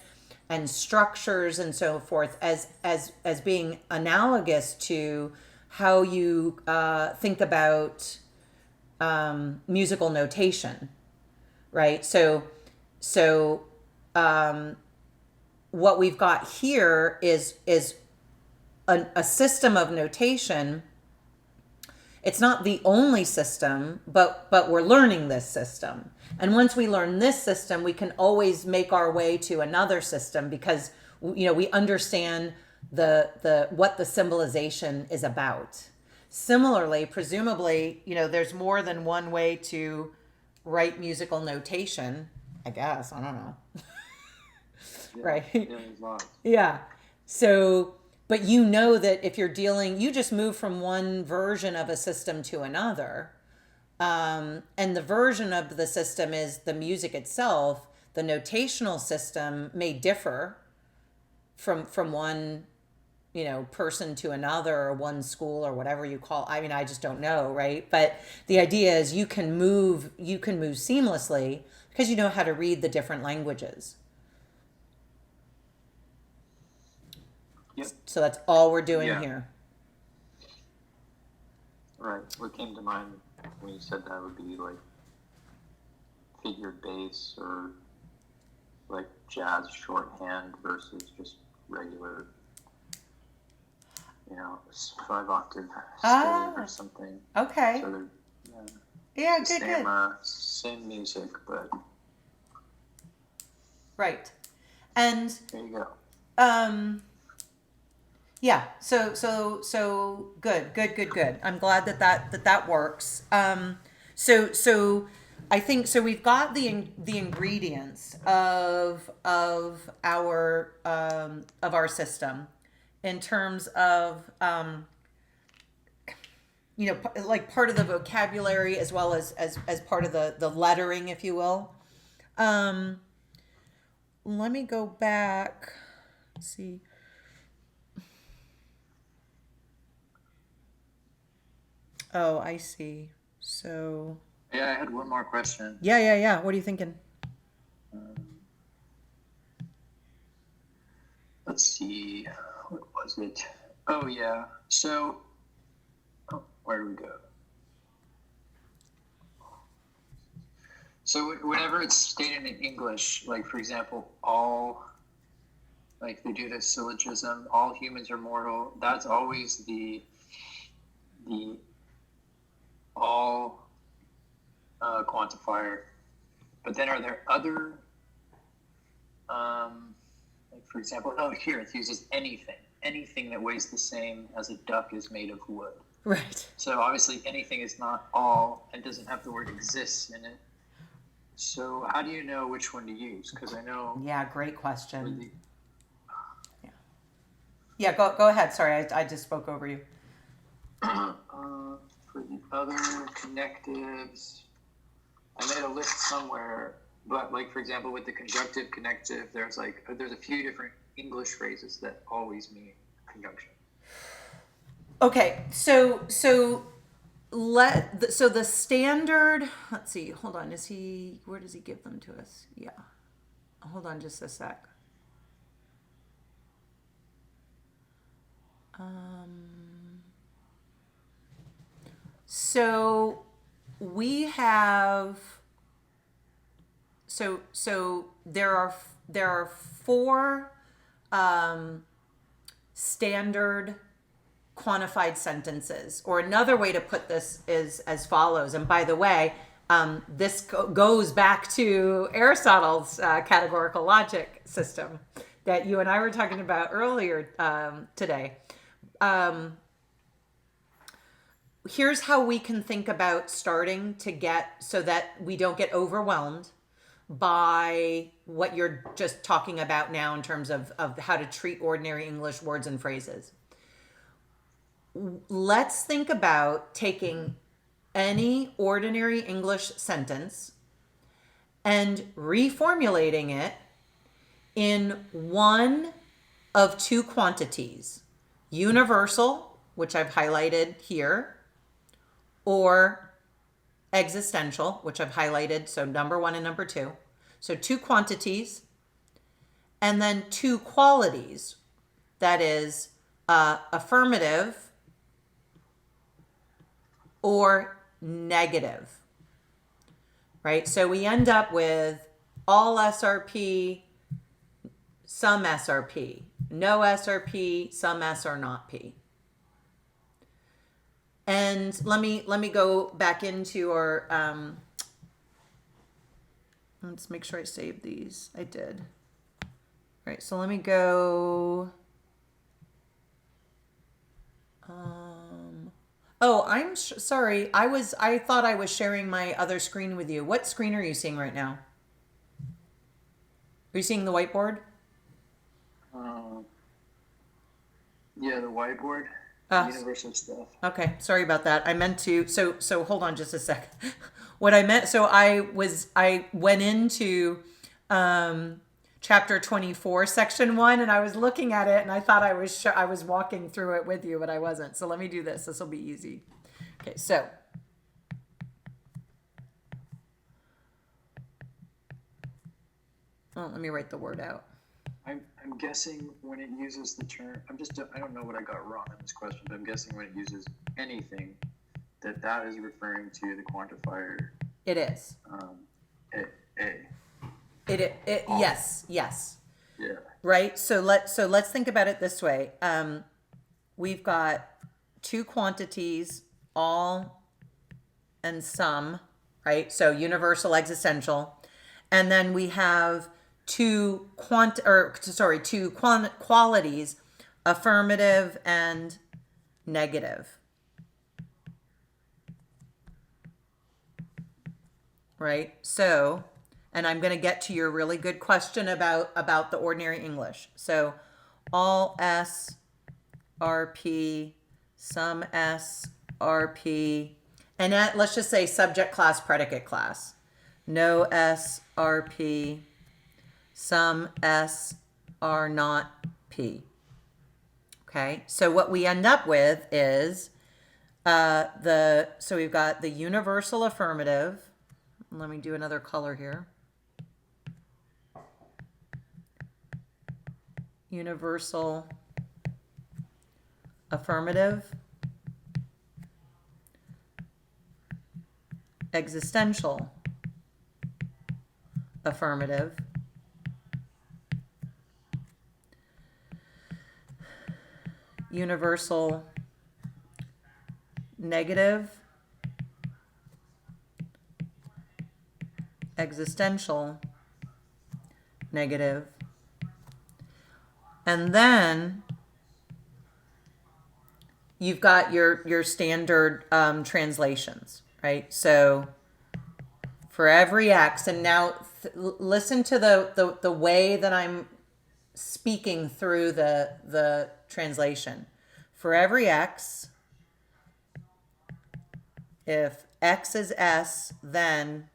and structures and so forth as being analogous to how you think about musical notation, right? So what we've got here is a system of notation. It's not the only system, but we're learning this system. And once we learn this system, we can always make our way to another system, because we understand the what the symbolization is about. Similarly, presumably, there's more than one way to write musical notation, I guess. I don't know. Right. Yeah, there's lots. Yeah. So, but that if you're dealing, you just move from one version of a system to another. And the version of the system is the music itself. The notational system may differ from one, person to another, or one school, or whatever you call. I mean, I just don't know, right? But the idea is you can move seamlessly because you know how to read the different languages. Yep. So that's all we're doing Yeah. here. Right. What came to mind when you said that would be like figured bass or like jazz shorthand versus just regular, 5-octave scale or something. Okay. So they're Yeah, the good. same music, but Right. And there you go. yeah, so good. I'm glad that works. So I think so. We've got the ingredients of our system in terms of like part of the vocabulary as well as part of the lettering, if you will. Let me go back. Let's see. Oh, I see. So. Yeah, I had one more question. Yeah. What are you thinking? Let's see. What was it? Oh, yeah. So, where do we go? So, whenever it's stated in English, like, for example, like they do the syllogism, all humans are mortal, that's always the all quantifier. But then are there other, like for example, here it uses anything that weighs the same as a duck is made of wood. Right. So obviously anything is not all and doesn't have the word exists in it. So how do you know which one to use? Because I know. Yeah, great question. Yeah, go ahead. Sorry, I just spoke over you. For the other connectives, I made a list somewhere, but like for example with the conjunctive connective, there's a few different English phrases that always mean conjunction. Okay, so the standard. Let's see. Hold on. Where does he give them to us? Yeah. Hold on, just a sec. So we have. So there are 4 standard quantified sentences, or another way to put this is as follows. And by the way, this goes back to Aristotle's categorical logic system that you and I were talking about earlier today. Here's how we can think about starting to get so that we don't get overwhelmed by what you're just talking about now in terms of how to treat ordinary English words and phrases. Let's think about taking any ordinary English sentence and reformulating it in one of 2 quantities: universal, which I've highlighted here, or existential, which I've highlighted, so number 1 and number 2. So 2 quantities, and then 2 qualities, that is affirmative or negative, right? So we end up with all SRP, some SRP, no SRP, some S or not P. And let me go back into our, let's make sure I saved these. I did. All right, so let me go, Oh, sorry. I thought I was sharing my other screen with you. What screen are you seeing right now? Are you seeing the whiteboard? Yeah, the whiteboard, Uh, universal stuff. Okay, sorry about that. I meant to. So hold on just a sec. What I meant. So I went into chapter 24, section 1, and I was looking at it, and I thought I was walking through it with you, but I wasn't. So let me do this. This will be easy. Okay, so. Oh, let me write the word out. I'm guessing when it uses the term, I don't know what I got wrong in this question, but I'm guessing when it uses anything, that is referring to the quantifier. It is. A. Yes. Yeah. Right. So let's think about it this way. We've got two quantities, all and some, right? So universal, existential, and then we have two qualities, affirmative and negative. Right? So, and I'm going to get to your really good question about the ordinary English. So, all S are P, some S are P, and let's just say subject class, predicate class. No S are P, some S are not P. Okay, so what we end up with is so we've got the universal affirmative. Let me do another color here. Universal affirmative, existential affirmative, universal negative, existential negative, and then you've got your standard translations, right? So for every X, and now listen to the way that I'm speaking through the translation. For every X, if X is S, then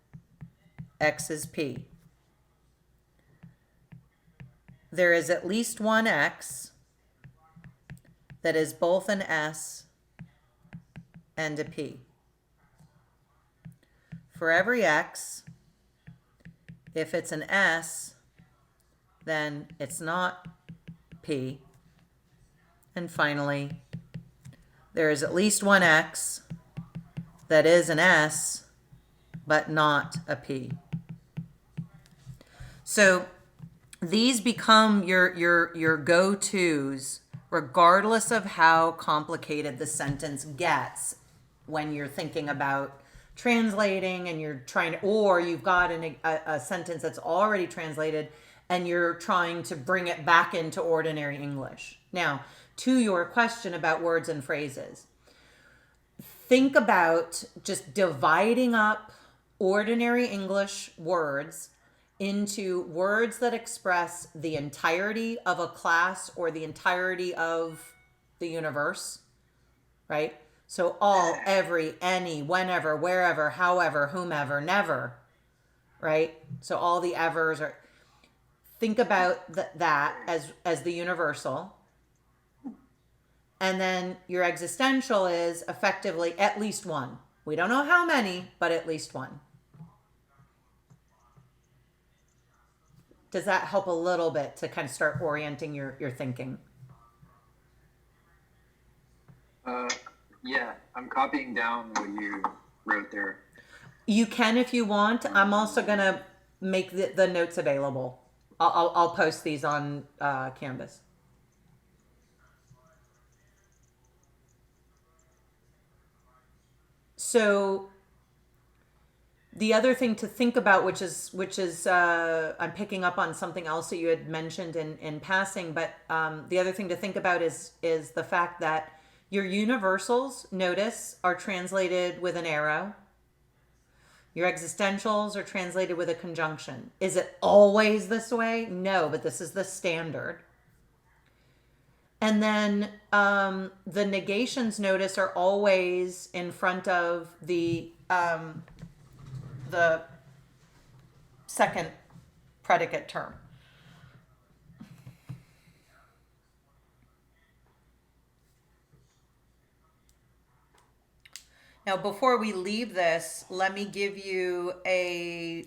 X is P. There is at least one X that is both an S and a P. For every X, if it's an S, then it's not P. And finally, there is at least one X that is an S, but not a P. So these become your go-tos regardless of how complicated the sentence gets when you're thinking about translating and you're trying to, or you've got a sentence that's already translated and you're trying to bring it back into ordinary English. Now, to your question about words and phrases, think about just dividing up ordinary English words into words that express the entirety of a class or the entirety of the universe, right? So all, every, any, whenever, wherever, however, whomever, never, right? So all the evers are, think about that as the universal. And then your existential is effectively at least one. We don't know how many, but at least one. Does that help a little bit to kind of start orienting your thinking? Yeah, I'm copying down what you wrote there. You can if you want. I'm also going to make the notes available. I'll post these on Canvas. So the other thing to think about, which is I'm picking up on something else that you had mentioned in passing, but the other thing to think about is the fact that Your universals, notice, are translated with an arrow. Your existentials are translated with a conjunction. Is it always this way? No, but this is the standard. And then the negations, notice, are always in front of the second predicate term. Now, before we leave this, let me give you a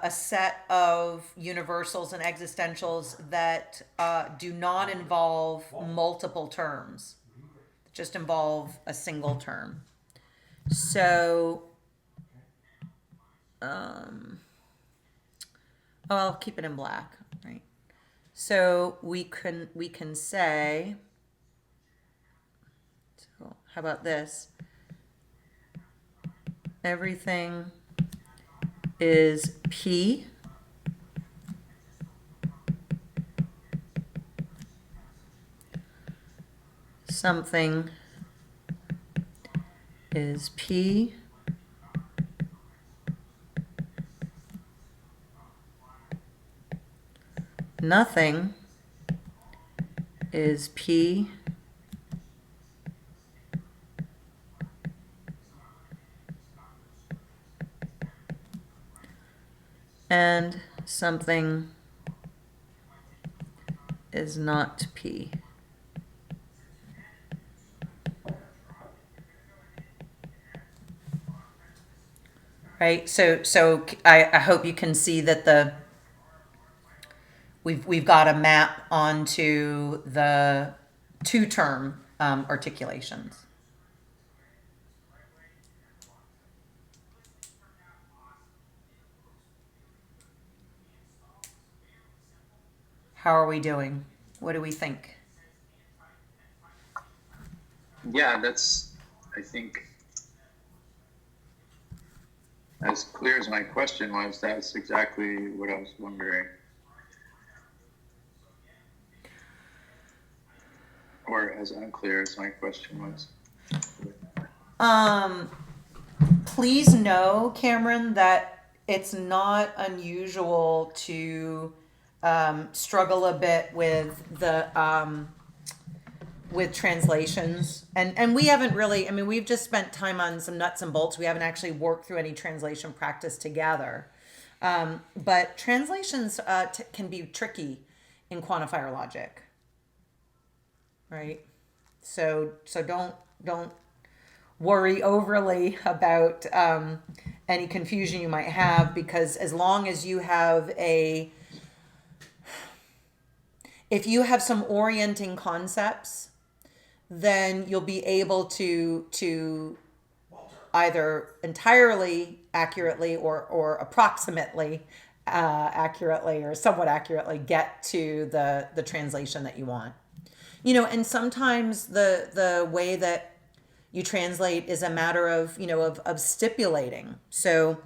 set of universals and existentials that do not involve multiple terms, just involve a single term. So, I'll keep it in black, right? So we can say, so how about this? Everything is P something is P nothing is P and something is not P. Right, so I hope you can see that we've got a map onto the two term articulations. How are we doing? What do we think? Yeah, that's, I think, as clear as my question was, that's exactly what I was wondering. Or as unclear as my question was. Please know, Cameron, that it's not unusual to struggle a bit with the with translations, and we haven't really. I mean, we've just spent time on some nuts and bolts. We haven't actually worked through any translation practice together. But translations can be tricky in quantifier logic, right? So don't worry overly about any confusion you might have, because as long as you have if you have some orienting concepts, then you'll be able to either entirely accurately or approximately accurately or somewhat accurately get to the translation that you want. And sometimes the way that you translate is a matter of, of stipulating. So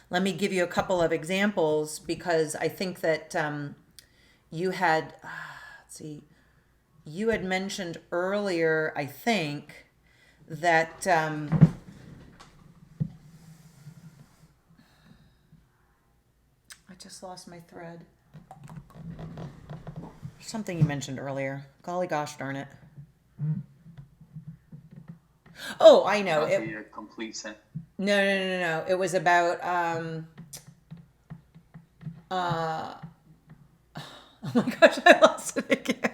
let me give you a couple of examples, because I think that you had, let's see, you had mentioned earlier, I think, that I just lost my thread. Something you mentioned earlier. Golly gosh darn it. Oh, I know. It be a complete sentence. No. It was about oh my gosh, I lost it again.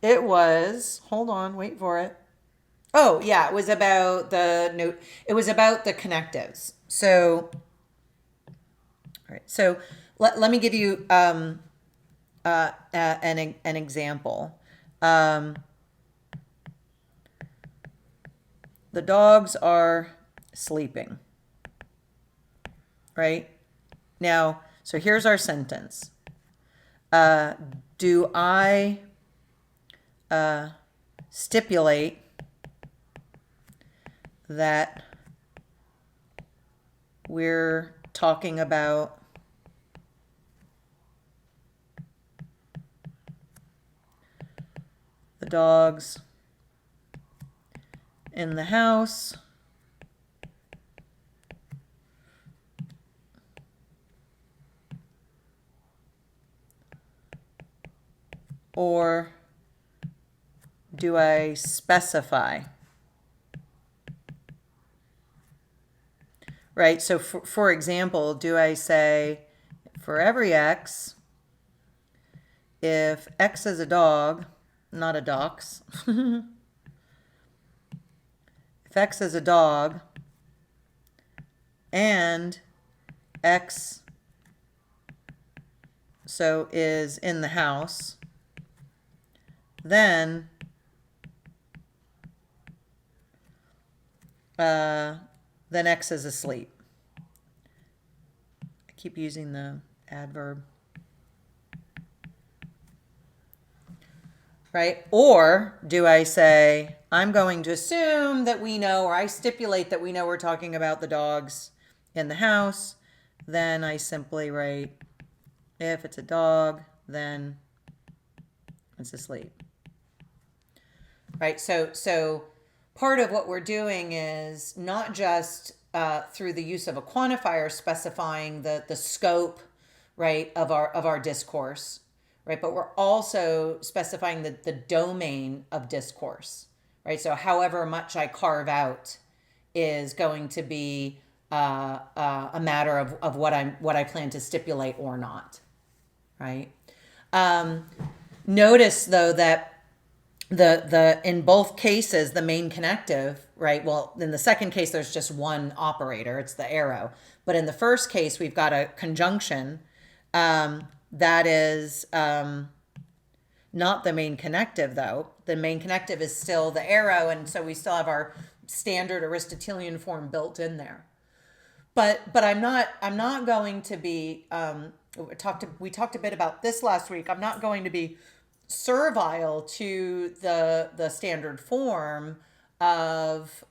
It was, hold on, wait for it. Oh yeah, it was about the note. It was about the connectives. So, all right. So let me give you an example. The dogs are sleeping. Right? Now, so here's our sentence. Do I stipulate that we're talking about the dogs in the house or do I specify? Right, so for example, do I say for every x, if x is a dog, not a dox, if x is a dog and x so is in the house, then x is asleep. I keep using the adverb. Right? Or do I say, I'm going to assume that we know, or I stipulate that we know we're talking about the dogs in the house. Then I simply write, if it's a dog, then it's asleep. Right? So part of what we're doing is not just through the use of a quantifier specifying the scope, right, of our discourse, right, but we're also specifying the domain of discourse, right? So however much I carve out is going to be a matter of what I plan to stipulate or not, right? Notice though that the in both cases the main connective, right? Well, in the second case there's just one operator, it's the arrow. But in the first case we've got a conjunction that is not the main connective though. The main connective is still the arrow, and so we still have our standard Aristotelian form built in there. But I'm not going to be we talked a bit about this last week. I'm not going to be servile to the standard form of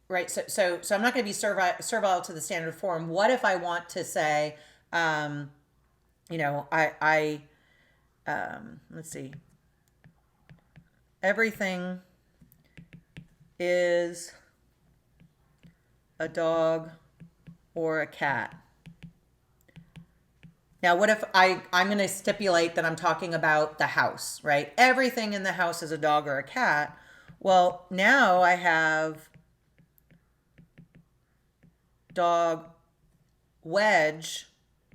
right. So I'm not going to be servile to the standard form. What if I want to say, let's see, everything is a dog or a cat. Now, what if I'm going to stipulate that I'm talking about the house, right? Everything in the house is a dog or a cat. Well, now I have dog, wedge,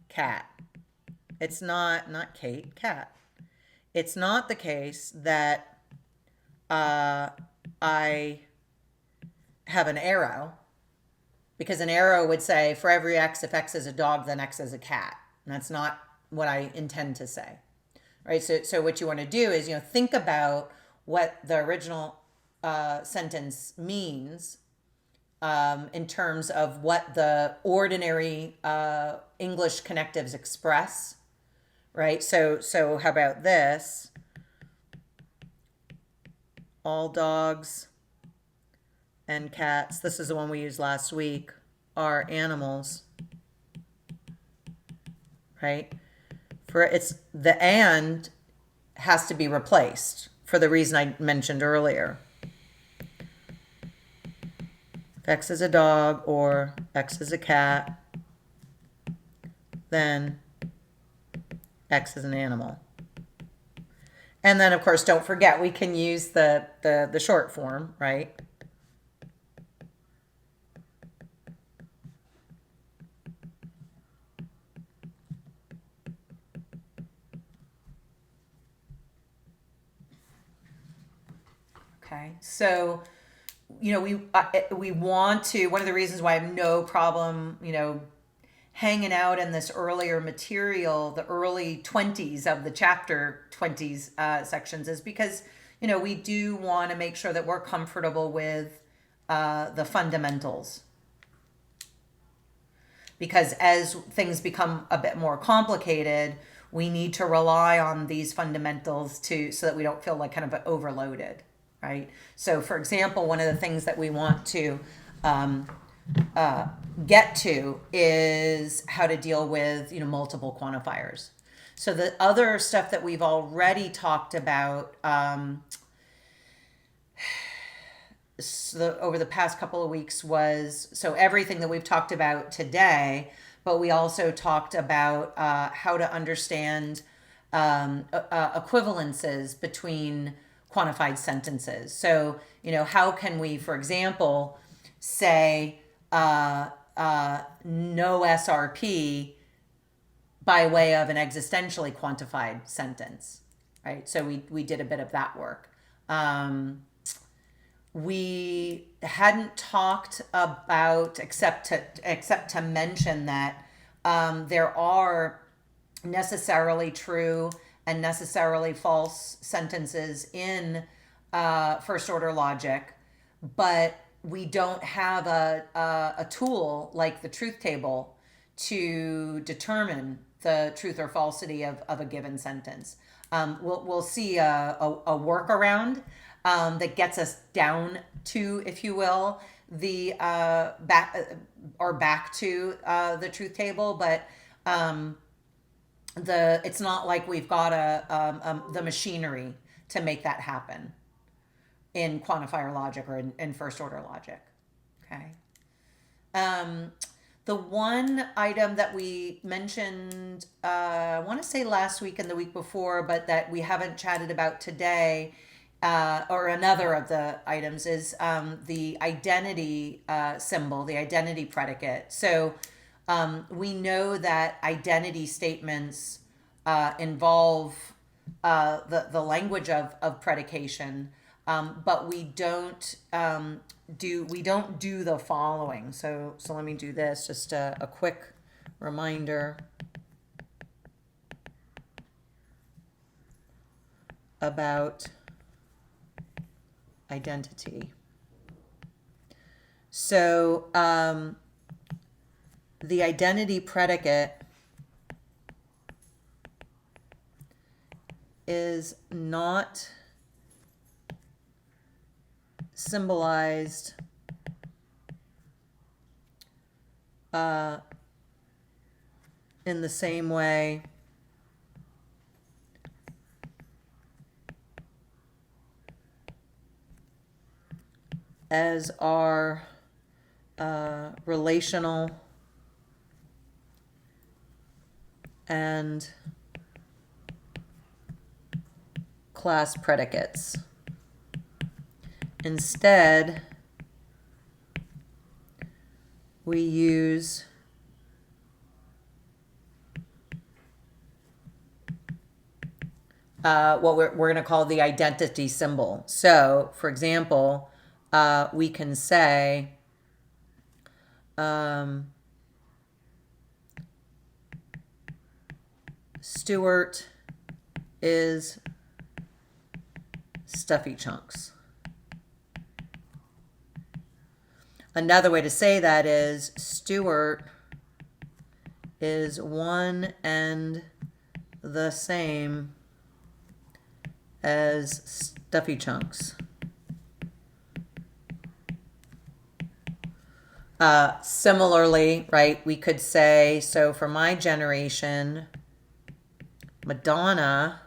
cat. It's not Kate, cat. It's not the case that I have an arrow, because an arrow would say for every x, if x is a dog, then x is a cat. And that's not what I intend to say, right? So what you want to do is, think about what the original sentence means in terms of what the ordinary English connectives express, right? So how about this? All dogs and cats, this is the one we used last week, are animals. Right? For it's the and has to be replaced for the reason I mentioned earlier. If x is a dog or x is a cat, then x is an animal. And then of course don't forget we can use the short form, right? Okay, so, we want to, one of the reasons why I have no problem, hanging out in this earlier material, the early 20s of the chapter 20s sections, is because, we do want to make sure that we're comfortable with the fundamentals. Because as things become a bit more complicated, we need to rely on these fundamentals so that we don't feel like kind of overloaded. Right? So, for example, one of the things that we want to get to is how to deal with multiple quantifiers. So the other stuff that we've already talked about over the past couple of weeks was, so everything that we've talked about today, but we also talked about how to understand equivalences between quantified sentences. So, how can we, for example, say no SRP by way of an existentially quantified sentence, right? So we did a bit of that work. We hadn't talked about, except to mention that there are necessarily true and necessarily false sentences in first order logic, but we don't have a tool like the truth table to determine the truth or falsity of a given sentence. We'll see a workaround that gets us down to, if you will, the back to the truth table, but it's not like we've got the machinery to make that happen in quantifier logic or in first order logic. Okay. The one item that we mentioned, I want to say last week and the week before, but that we haven't chatted about today, or another of the items, is the identity symbol, the identity predicate. So we know that identity statements involve the language of predication, but we don't do the following. So let me do this, just a quick reminder about identity. So the identity predicate is not symbolized in the same way as our relational and class predicates. Instead, we use what we're going to call the identity symbol. So, for example, we can say Stuart is stuffy chunks. Another way to say that is Stuart is one and the same as stuffy chunks. Similarly, right, we could say, so for my generation, Madonna,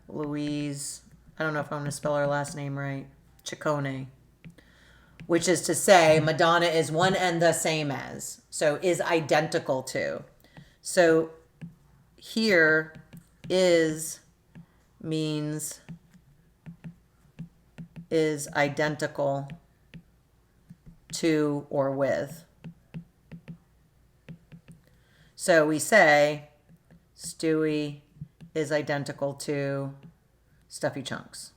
Louise, I don't know if I'm going to spell her last name right, Ciccone, which is to say Madonna is one and the same as, so is identical to. So here is means is identical to or with. So we say Stewie is identical to stuffy chunks.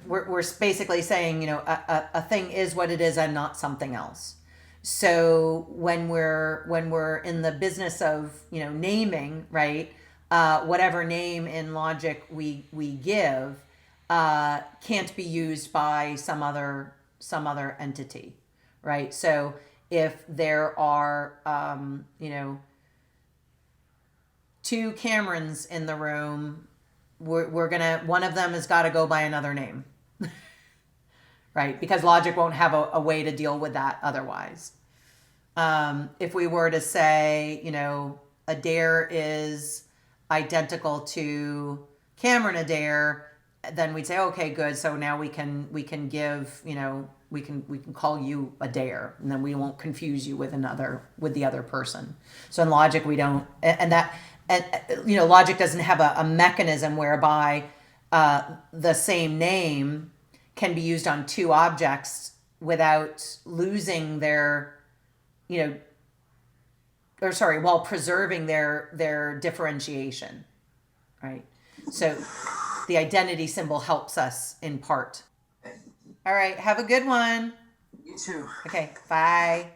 We're basically saying, a thing is what it is and not something else. So when we're in the business of, naming, right, whatever name in logic we give can't be used by some other entity, right? So if there are, two Camerons in the room, one of them has got to go by another name. right? Because logic won't have a way to deal with that otherwise. If we were to say, Adair is identical to Cameron Adair, then we'd say, okay, good. So now we can give, we can call you Adair, and then we won't confuse you with the other person. So in logic, we don't, logic doesn't have a mechanism whereby the same name can be used on two objects without losing their, while preserving their differentiation, right? So the identity symbol helps us in part. All right, have a good one. You too. Okay, bye.